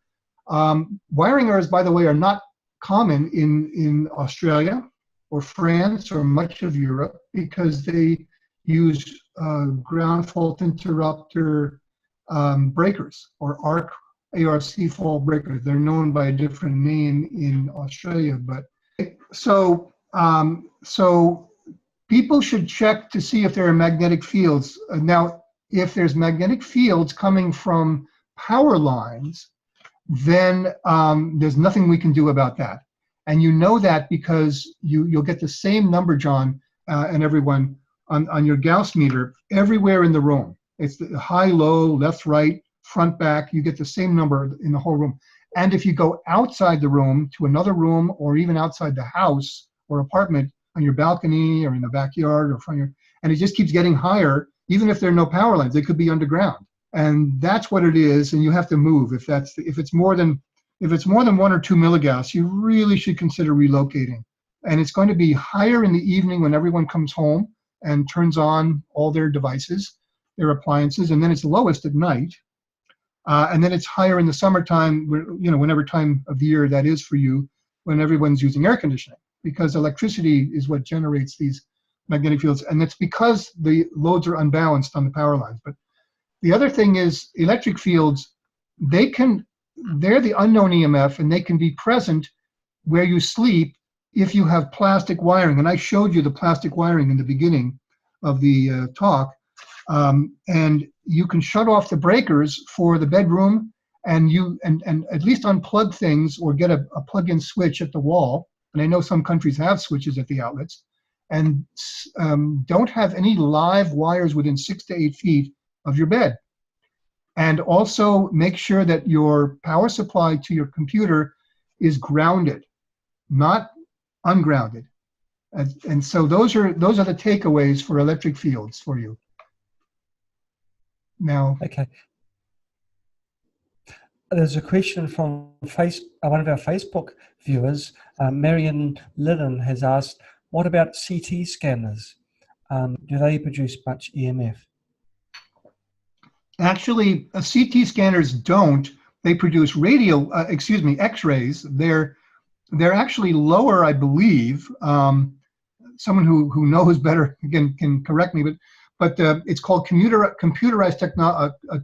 Wiring errors, by the way, are not common in Australia or France or much of Europe because they use ground fault interrupter breakers or ARC fault breakers. They're known by a different name in Australia, but so people should check to see if there are magnetic fields. Now, if there's magnetic fields coming from power lines, then there's nothing we can do about that. And you know that because you'll get the same number, John, and everyone, on your Gauss meter everywhere in the room. It's the high, low, left, right, front, back. You get the same number in the whole room. And if you go outside the room to another room or even outside the house or apartment, on your balcony or in the backyard or front yard, and it just keeps getting higher, even if there are no power lines. They could be underground. And that's what it is, and you have to move. If it's more than 1 or 2 milligauss, you really should consider relocating. And it's going to be higher in the evening when everyone comes home and turns on all their devices, their appliances, and then it's lowest at night. And then it's higher in the summertime, whenever time of the year that is for you, when everyone's using air conditioning, because electricity is what generates these magnetic fields. And it's because the loads are unbalanced on the power lines. But the other thing is electric fields, they're the unknown EMF, and they can be present where you sleep if you have plastic wiring. And I showed you the plastic wiring in the beginning of the talk. And you can shut off the breakers for the bedroom and at least unplug things or get a plug-in switch at the wall. And I know some countries have switches at the outlets. And don't have any live wires within 6 to 8 feet of your bed. And also make sure that your power supply to your computer is grounded, not ungrounded. And so those are the takeaways for electric fields for you. Now, okay. There's a question from one of our Facebook viewers, Marion Lydon, has asked, what about CT scanners? Do they produce much EMF? Actually, CT scanners don't. They produce X-rays. They're actually lower, I believe. Someone who knows better can correct me, but it's called computerized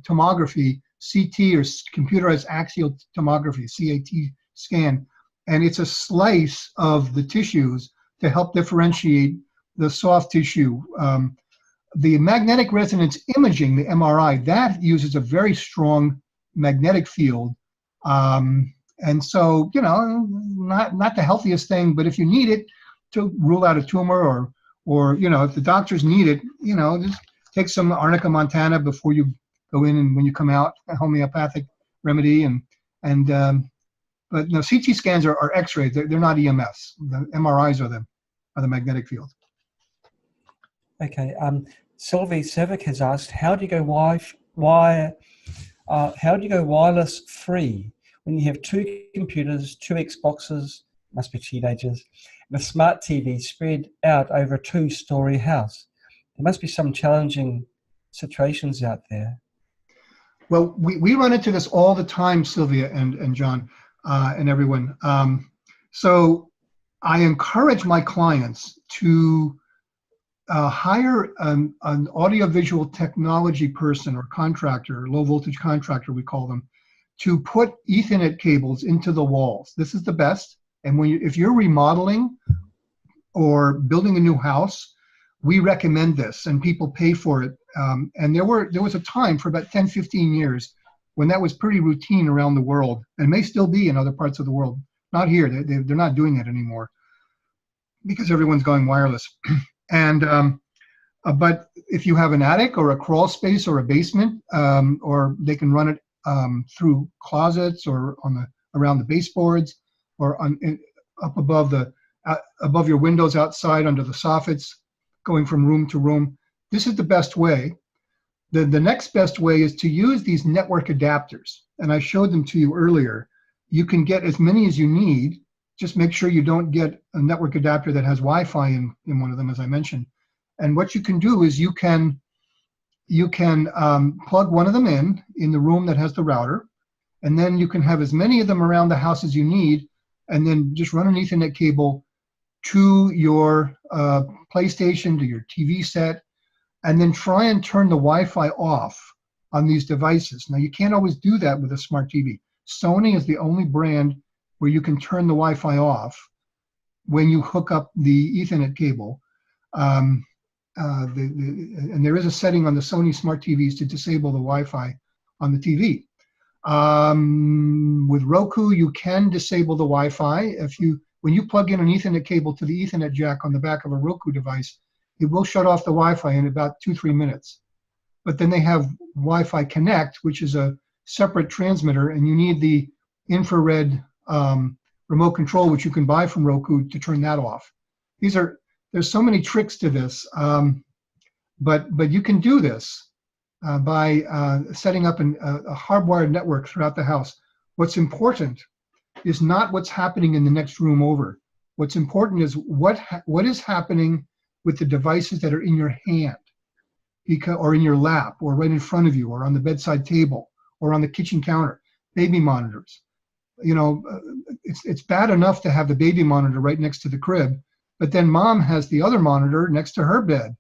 tomography, CT, or computerized axial tomography, CAT scan, and it's a slice of the tissues to help differentiate the soft tissue. The magnetic resonance imaging, the MRI, that uses a very strong magnetic field, and And so, not the healthiest thing, but if you need it to rule out a tumor, or if the doctors need it, just take some Arnica montana before you go in, and when you come out, a homeopathic remedy. But no, CT scans are X-rays. They're not EMFs. The MRIs are the magnetic field. Okay. Sylvie Savick has asked, how do you go wireless free when you have 2 computers, 2 Xboxes, must be teenagers, and a smart TV spread out over a 2-story house? There must be some challenging situations out there. Well, we run into this all the time, Sylvia and John, and everyone. So I encourage my clients to hire an audiovisual technology person or contractor, low voltage contractor we call them, to put Ethernet cables into the walls. This is the best. And if you're remodeling or building a new house, we recommend this, and people pay for it. And there was a time for about 10, 15 years when that was pretty routine around the world, and may still be in other parts of the world. Not here. They're not doing it anymore because everyone's going wireless. But if you have an attic or a crawl space or a basement, or they can run it through closets or around the baseboards, or up above your windows outside under the soffits, going from room to room. This is the best way. The next best way is to use these network adapters, and I showed them to you earlier. You can get as many as you need. Just make sure you don't get a network adapter that has Wi-Fi in one of them, as I mentioned. And what you can do is you can plug one of them in the room that has the router, and then you can have as many of them around the house as you need, and then just run an Ethernet cable to your PlayStation, to your TV set, and then try and turn the Wi-Fi off on these devices. Now, you can't always do that with a smart TV. Sony is the only brand where you can turn the Wi-Fi off when you hook up the Ethernet cable. And there is a setting on the Sony smart TVs to disable the Wi-Fi on the TV. With Roku, you can disable the Wi-Fi. When you plug in an Ethernet cable to the Ethernet jack on the back of a Roku device, it will shut off the Wi-Fi in about 2-3 minutes. But then they have Wi-Fi Connect, which is a separate transmitter, and you need the infrared remote control, which you can buy from Roku, to turn that off. There's so many tricks to this, but you can do this by setting up a hardwired network throughout the house. What's important is not what's happening in the next room over. What's important is what is happening with the devices that are in your hand, or in your lap, or right in front of you, or on the bedside table, or on the kitchen counter. Baby monitors. It's bad enough to have the baby monitor right next to the crib, but then mom has the other monitor next to her bed,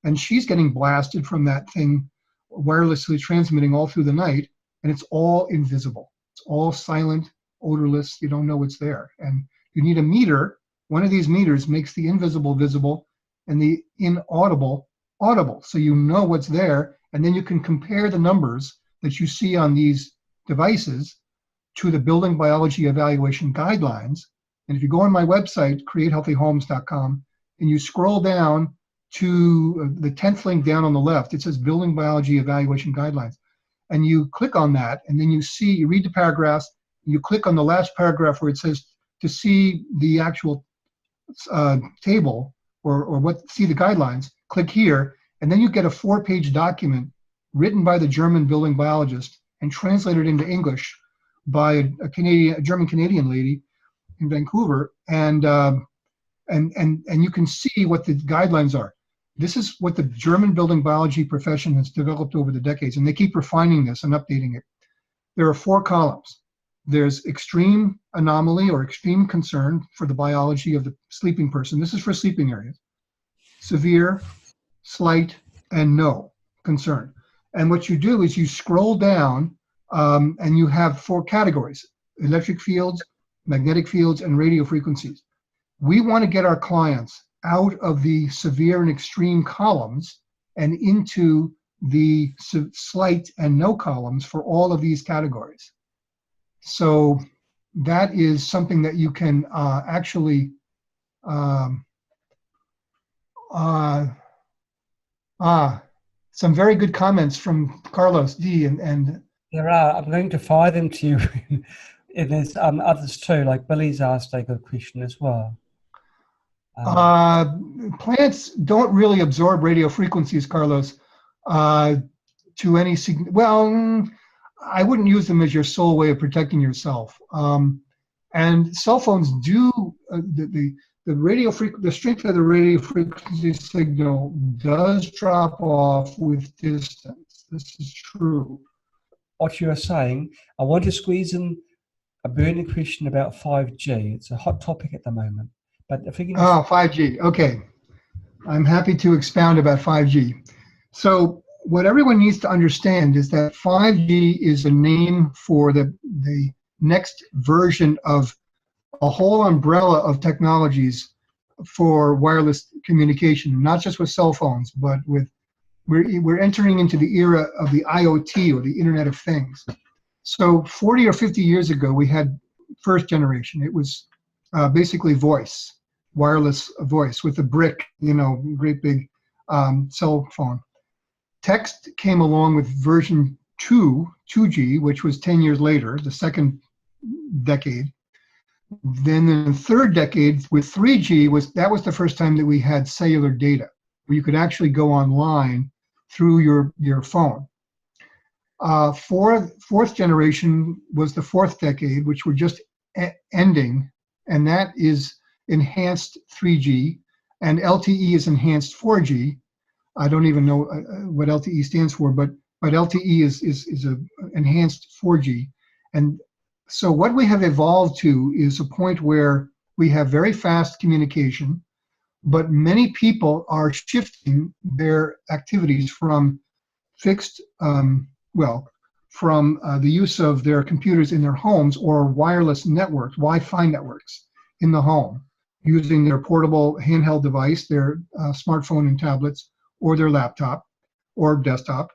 and she's getting blasted from that thing wirelessly transmitting all through the night, and it's all invisible. It's all silent, odorless. You don't know what's there. And you need a meter. One of these meters makes the invisible visible and the inaudible audible, so you know what's there, and then you can compare the numbers that you see on these devices to the building biology evaluation guidelines. And if you go on my website, createhealthyhomes.com, and you scroll down to the 10th link down on the left, it says building biology evaluation guidelines. And you click on that, and then you read the paragraphs, and you click on the last paragraph where it says to see the actual table or see the guidelines, click here, and then you get a 4-page document written by the German building biologist and translated into English by a German-Canadian lady in Vancouver, and you can see what the guidelines are. This is what the German building biology profession has developed over the decades, and they keep refining this and updating it. There are 4 columns. There's extreme anomaly or extreme concern for the biology of the sleeping person. This is for sleeping areas. Severe, slight, and no concern. And what you do is you scroll down, and you have 4 categories: electric fields, magnetic fields, and radio frequencies. We want to get our clients out of the severe and extreme columns and into the slight and no columns for all of these categories. So that is something that you can actually some very good comments from Carlos D. and There are. I'm going to fire them to you. And there's others too, like Billy's asked a good question as well. Plants don't really absorb radio frequencies, Carlos, to any well, I wouldn't use them as your sole way of protecting yourself. And cell phones do the strength of the radio frequency signal does drop off with distance. This is true. What you are saying, I want to squeeze in a burning question about 5G. It's a hot topic at the moment. But if we can 5G. Okay. I'm happy to expound about 5G. So what everyone needs to understand is that 5G is a name for the next version of a whole umbrella of technologies for wireless communication, not just with cell phones, but with we're entering into the era of the IoT, or the Internet of Things. So 40 or 50 years ago, we had first generation. It was basically voice, wireless voice with a brick, great big cell phone. Text came along with version 2G, which was 10 years later, the second decade. Then in the third decade with 3G, that was the first time that we had cellular data, where you could actually go online through your phone. Fourth generation was the fourth decade, which we're just ending, and that is enhanced 3G, and LTE is enhanced 4G. I don't even know what LTE stands for, but LTE is a enhanced 4G. And so what we have evolved to is a point where we have very fast communication, but many people are shifting their activities from fixed, from the use of their computers in their homes or wireless networks, Wi-Fi networks in the home, using their portable handheld device, their smartphone and tablets, or their laptop or desktop,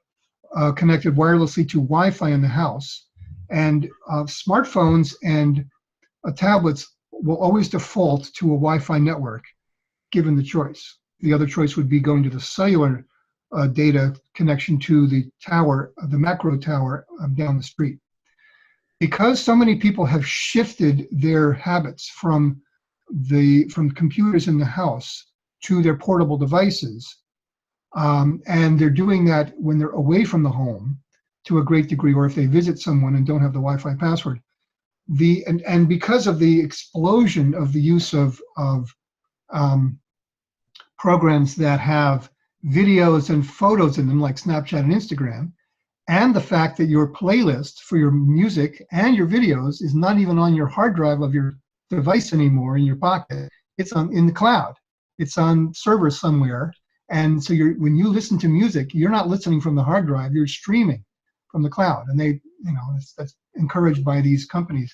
connected wirelessly to Wi-Fi in the house. And smartphones and tablets will always default to a Wi-Fi network, given the choice. The other choice would be going to the cellular data connection to the tower, the macro tower down the street. Because so many people have shifted their habits from computers in the house to their portable devices, and they're doing that when they're away from the home to a great degree, or if they visit someone and don't have the Wi-Fi password. And because of the explosion of the use of programs that have videos and photos in them, like Snapchat and Instagram, and the fact that your playlist for your music and your videos is not even on your hard drive of your device anymore in your pocket. It's in the cloud. It's on servers somewhere. And so when you listen to music, you're not listening from the hard drive, you're streaming from the cloud. And that's encouraged by these companies.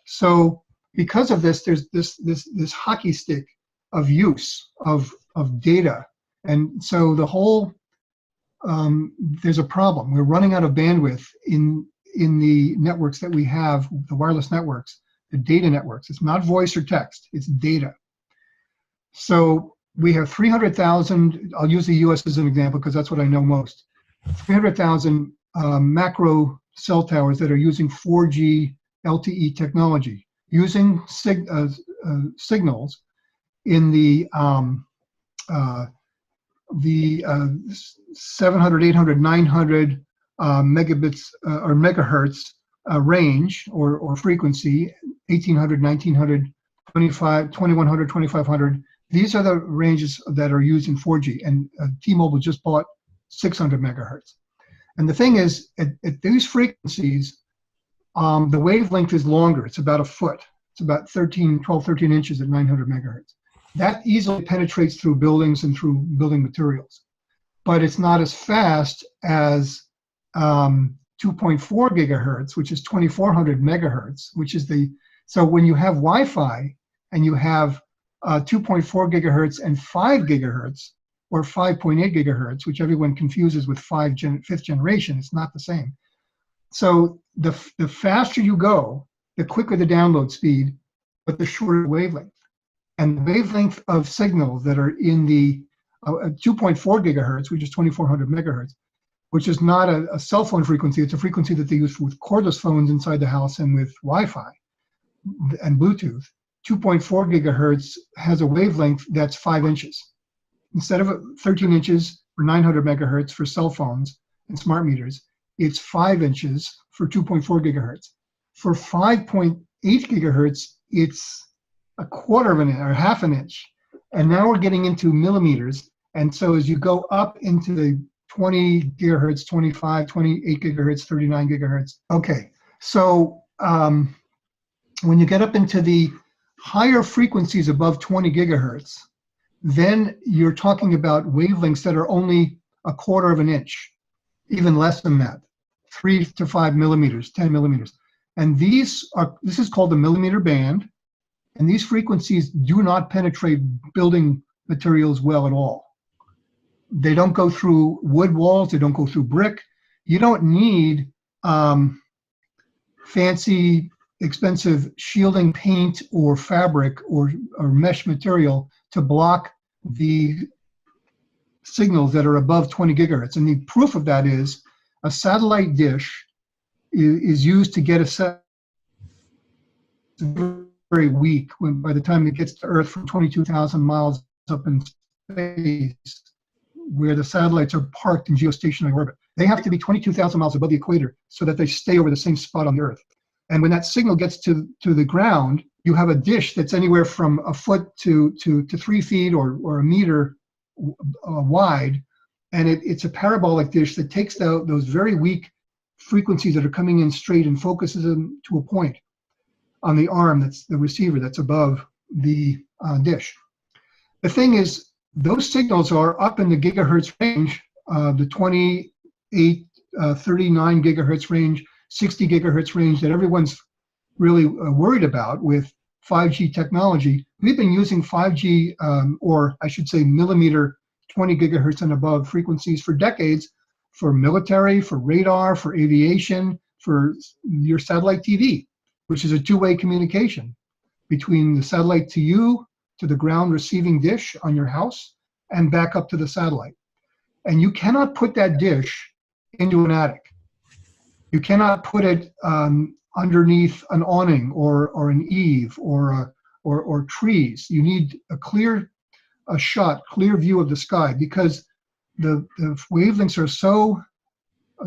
So because of this, there's this hockey stick of use of data. And so the whole, there's a problem. We're running out of bandwidth in the networks that we have, the wireless networks, the data networks. It's not voice or text, it's data. So we have 300,000, I'll use the US as an example because that's what I know most, 300,000 macro cell towers that are using 4G LTE technology, using signals in the 700, 800, 900 megabits or megahertz range or frequency, 1800, 1900, 2100, 2500. These are the ranges that are used in 4G, and T-Mobile just bought 600 megahertz. And the thing is, at these frequencies, the wavelength is longer. It's about a foot. It's about 12, 13 inches at 900 megahertz. That easily penetrates through buildings and through building materials. But it's not as fast as 2.4 gigahertz, which is 2400 megahertz, which is so when you have Wi-Fi and you have 2.4 gigahertz and 5 gigahertz, or 5.8 gigahertz, which everyone confuses with fifth generation, it's not the same. So the faster you go, the quicker the download speed, but the shorter wavelength. And the wavelength of signals that are in the 2.4 gigahertz, which is 2400 megahertz, which is not a cell phone frequency. It's a frequency that they use with cordless phones inside the house and with Wi-Fi and Bluetooth. 2.4 gigahertz has a wavelength that's 5 inches. Instead of 13 inches for 900 megahertz for cell phones and smart meters, it's 5 inches for 2.4 gigahertz. For 5.8 gigahertz, it's a quarter of an inch or half an inch. And now we're getting into millimeters. And so as you go up into the 20 gigahertz, 25, 28 gigahertz, 39 gigahertz. Okay, so when you get up into the higher frequencies above 20 gigahertz, then you're talking about wavelengths that are only a quarter of an inch, even less than that, 3 to 5 millimeters, 10 millimeters. And this is called the millimeter band. And these frequencies do not penetrate building materials well at all. They don't go through wood walls. They don't go through brick. You don't need fancy, expensive shielding paint or fabric or mesh material to block the signals that are above 20 gigahertz. And the proof of that is a satellite dish is used to get a set very weak by the time it gets to Earth from 22,000 miles up in space, where the satellites are parked in geostationary orbit. They have to be 22,000 miles above the equator so that they stay over the same spot on the Earth. And when that signal gets to the ground, you have a dish that's anywhere from a foot to 3 feet or a meter wide. And it's a parabolic dish that takes those very weak frequencies that are coming in straight and focuses them to a point on the arm, that's the receiver that's above the dish. The thing is, those signals are up in the gigahertz range, the 28, 39 gigahertz range, 60 gigahertz range that everyone's really worried about with 5G technology. We've been using 5G, or I should say millimeter 20 gigahertz and above frequencies for decades, for military, for radar, for aviation, for your satellite TV, which is a two-way communication between the satellite to you, to the ground receiving dish on your house, and back up to the satellite. And you cannot put that dish into an attic. You cannot put it underneath an awning or an eave or trees. You need a clear view of the sky, because the wavelengths are so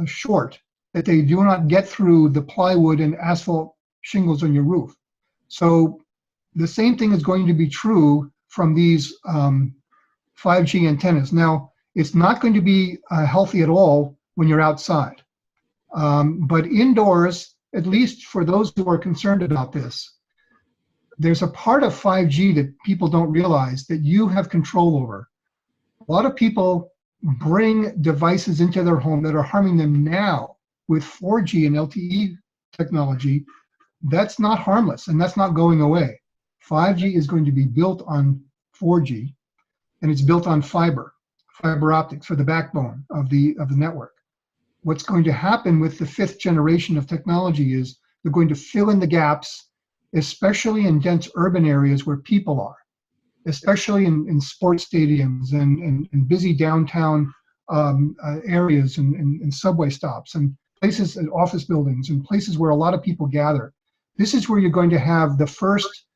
short that they do not get through the plywood and asphalt shingles on your roof. So the same thing is going to be true from these 5G antennas. Now, it's not going to be healthy at all when you're outside. But indoors, at least for those who are concerned about this, there's a part of 5G that people don't realize that you have control over. A lot of people bring devices into their home that are harming them now with 4G and LTE technology. That's not harmless, and that's not going away. 5G is going to be built on 4G, and it's built on fiber optics for the backbone of the network. What's going to happen with the 5th generation of technology is they're going to fill in the gaps, especially in dense urban areas where people are, especially in sports stadiums and busy downtown areas and subway stops and places, and office buildings and places where a lot of people gather. This is where you're going to have the first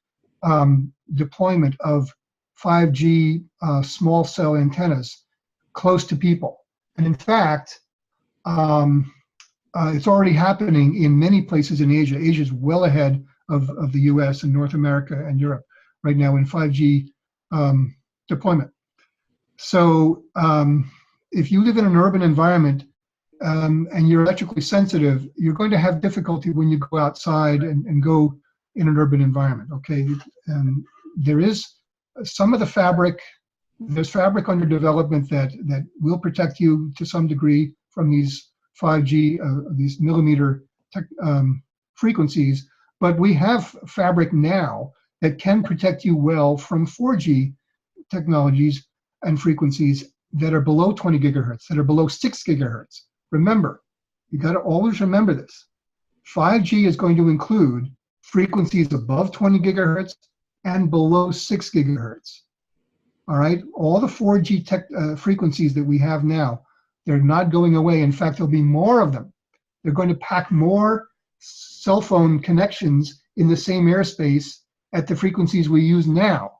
deployment of 5G small cell antennas close to people. And in fact, it's already happening in many places in Asia. Asia is well ahead of the US and North America and Europe right now in 5G deployment. So if you live in an urban environment and you're electrically sensitive, you're going to have difficulty when you go outside and go in an urban environment, okay? There is some of the fabric, there's fabric under development that will protect you to some degree from these 5G, these millimeter frequencies, but we have fabric now that can protect you well from 4G technologies and frequencies that are below 20 gigahertz, that are below 6 gigahertz. Remember, you got to always remember this. 5G is going to include frequencies above 20 gigahertz and below 6 gigahertz. All right, all the 4G frequencies that we have now, they're not going away. In fact, there'll be more of them. They're going to pack more cell phone connections in the same airspace at the frequencies we use now.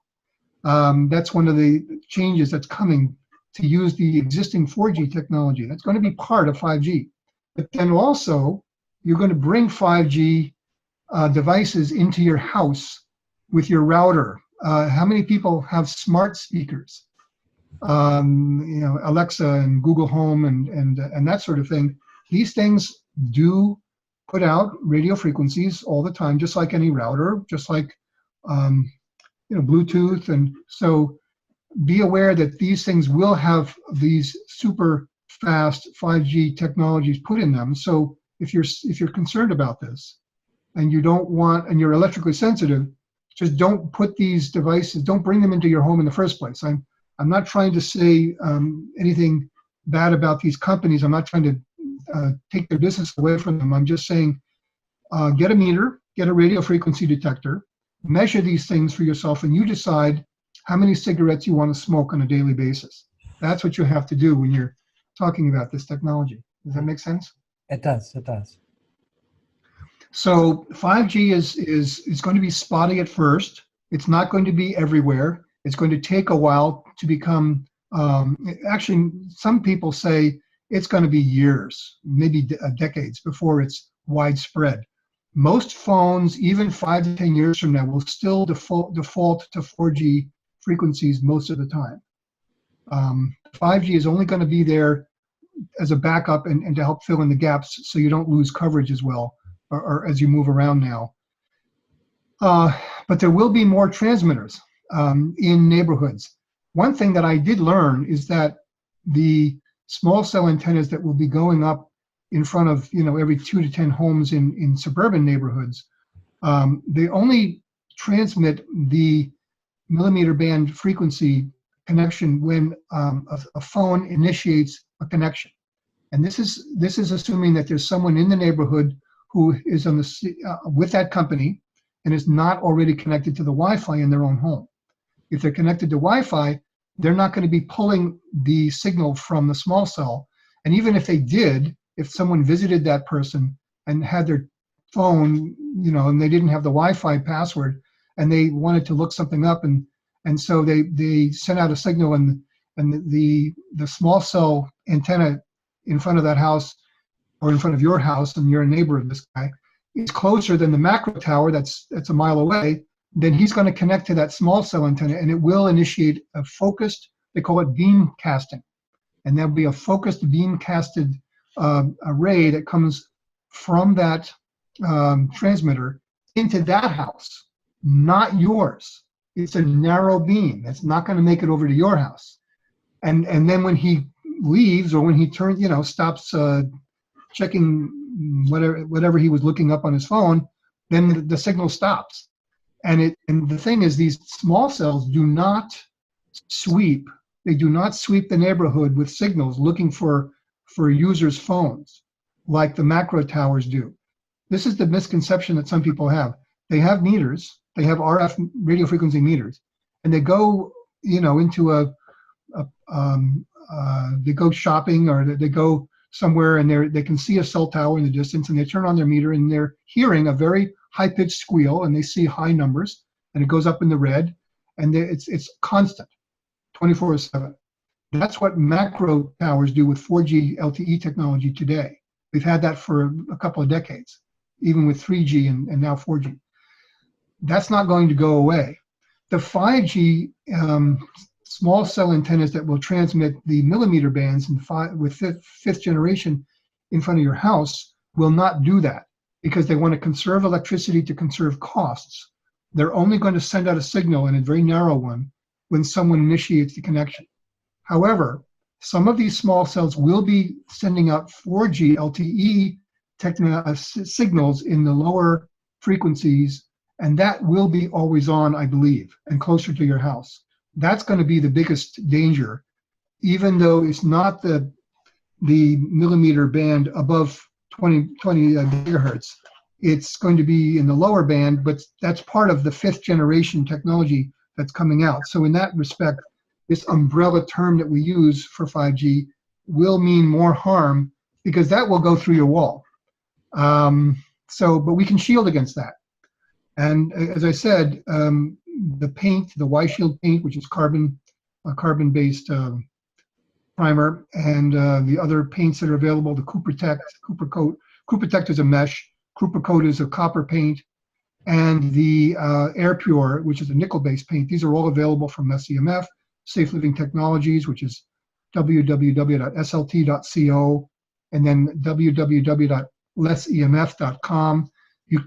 That's one of the changes that's coming, to use the existing 4G technology. That's going to be part of 5G. But then also, you're going to bring 5G devices into your house with your router. How many people have smart speakers? Alexa and Google Home and that sort of thing. These things do put out radio frequencies all the time, just like any router, just like Bluetooth. And so be aware that these things will have these super fast 5G technologies put in them. So if you're concerned about this, and you don't want, and you're electrically sensitive, just don't put these devices, don't bring them into your home in the first place. I'm not trying to say anything bad about these companies. I'm not trying to take their business away from them. I'm just saying, get a meter, get a radio frequency detector, measure these things for yourself, and you decide how many cigarettes you want to smoke on a daily basis. That's what you have to do when you're talking about this technology. Does that make sense? It does. It does. So 5G is going to be spotty at first. It's not going to be everywhere. It's going to take a while to become, actually, some people say it's going to be years, maybe decades before it's widespread. Most phones, even 5 to 10 years from now, will still default to 4G frequencies most of the time. 5G is only going to be there as a backup and to help fill in the gaps so you don't lose coverage as well, or as you move around now. But there will be more transmitters in neighborhoods. One thing that I did learn is that the small cell antennas that will be going up in front of every 2 to 10 homes in suburban neighborhoods, they only transmit the millimeter band frequency connection when a phone initiates a connection. And this is assuming that there's someone in the neighborhood who is on with that company and is not already connected to the Wi-Fi in their own home. If they're connected to Wi-Fi, they're not going to be pulling the signal from the small cell. And even if they did, if someone visited that person and had their phone, and they didn't have the Wi-Fi password and they wanted to look something up, and so they sent out a signal, and the small cell antenna in front of that house or in front of your house, and you're a neighbor of this guy, is closer than the macro tower that's a mile away, then he's going to connect to that small cell antenna, and it will initiate a focused, they call it beam casting. And there'll be a focused beam casted array that comes from that transmitter into that house, not yours. It's a narrow beam. That's not going to make it over to your house. And then when he leaves, or when he turns, stops checking whatever he was looking up on his phone, then the signal stops. And the thing is, these small cells do not sweep. They do not sweep the neighborhood with signals looking for users' phones like the macro towers do. This is the misconception that some people have. They have meters. They have RF radio frequency meters, and they go, into they go shopping, or they go somewhere, and they can see a cell tower in the distance, and they turn on their meter, and they're hearing a very high-pitched squeal, and they see high numbers, and it goes up in the red, and it's constant, 24/7. That's what macro towers do with 4G LTE technology today. We've had that for a couple of decades, even with 3G and now 4G. That's not going to go away. The 5G small cell antennas that will transmit the millimeter bands with fifth generation in front of your house will not do that, because they want to conserve electricity to conserve costs. They're only going to send out a signal, and a very narrow one, when someone initiates the connection. However, some of these small cells will be sending out 4G LTE signals in the lower frequencies, and that will be always on, I believe, and closer to your house. That's going to be the biggest danger, even though it's not the millimeter band above 20 gigahertz. it's going to be in the lower band, but that's part of the 5th generation technology that's coming out. So in that respect, this umbrella term that we use for 5G will mean more harm because that will go through your wall. But we can shield against that. And as I said, the paint, the Y-Shield paint, which is carbon-based primer, and the other paints that are available, the Cooper Coat. Cooper Protect is a mesh. Cooper Coat is a copper paint, and the Air Pure, which is a nickel-based paint. These are all available from SEMF, Safe Living Technologies, which is www.slt.co, and then www.lessemf.com.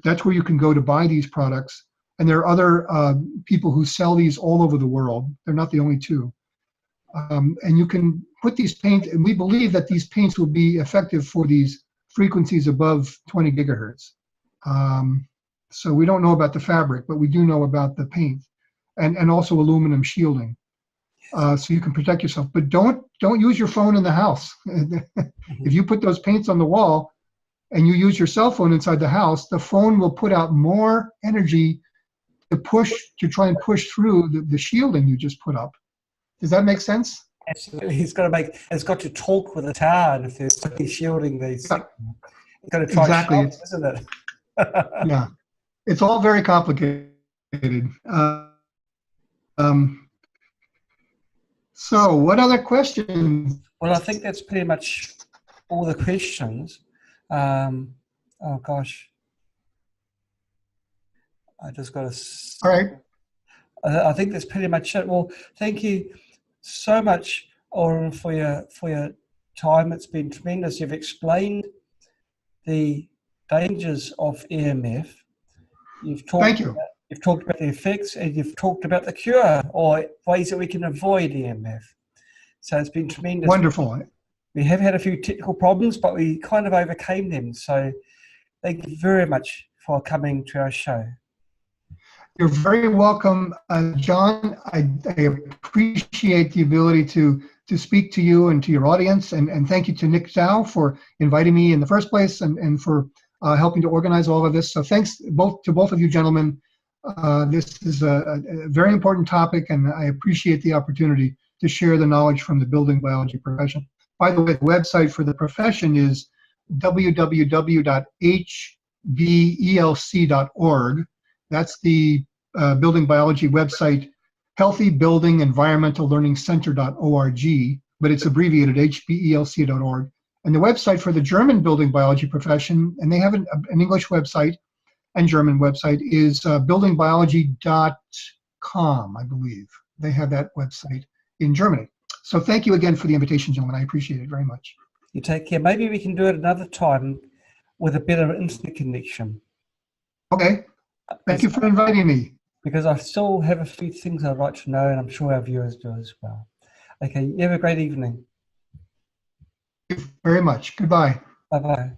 That's where you can go to buy these products. And there are other people who sell these all over the world. They're not the only two. And you can put these paints, and we believe that these paints will be effective for these frequencies above 20 gigahertz. So we don't know about the fabric, but we do know about the paint, and also aluminum shielding. So you can protect yourself. But don't use your phone in the house. If you put those paints on the wall and you use your cell phone inside the house, the phone will put out more energy to try and push through the shielding you just put up. Does that make sense? Absolutely. It's got to talk with the tower, and if there's something shielding these, Yeah. it's got to try Exactly. to isn't it? Yeah, it's all very complicated. So what other questions? Well, I think that's pretty much all the questions. Oh gosh, I just got to. All right. I think that's pretty much it. Well, thank you so much, Oram, for your time. It's been tremendous. You've explained the dangers of EMF. You've talked about the effects, and you've talked about the cure or ways that we can avoid EMF. So it's been tremendous. Wonderful. We have had a few technical problems, but we kind of overcame them. So thank you very much for coming to our show. You're very welcome, John. I appreciate the ability to speak to you and to your audience, and thank you to Nick Zhao for inviting me in the first place and for helping to organize all of this. So thanks to both of you gentlemen. This is a very important topic, and I appreciate the opportunity to share the knowledge from the building biology profession. By the way, the website for the profession is www.hbelc.org. That's the building biology website, Healthy Building Environmental Learning Center.org, but it's abbreviated hbelc.org. And the website for the German building biology profession, and they have an English website and German website, is buildingbiology.com, I believe. They have that website in Germany. So thank you again for the invitation, gentlemen. I appreciate it very much. You take care. Maybe we can do it another time with a better internet connection. Okay. Thank you for inviting me. Because I still have a few things I'd like to know, and I'm sure our viewers do as well. Okay, you have a great evening. Thank you very much. Goodbye. Bye-bye.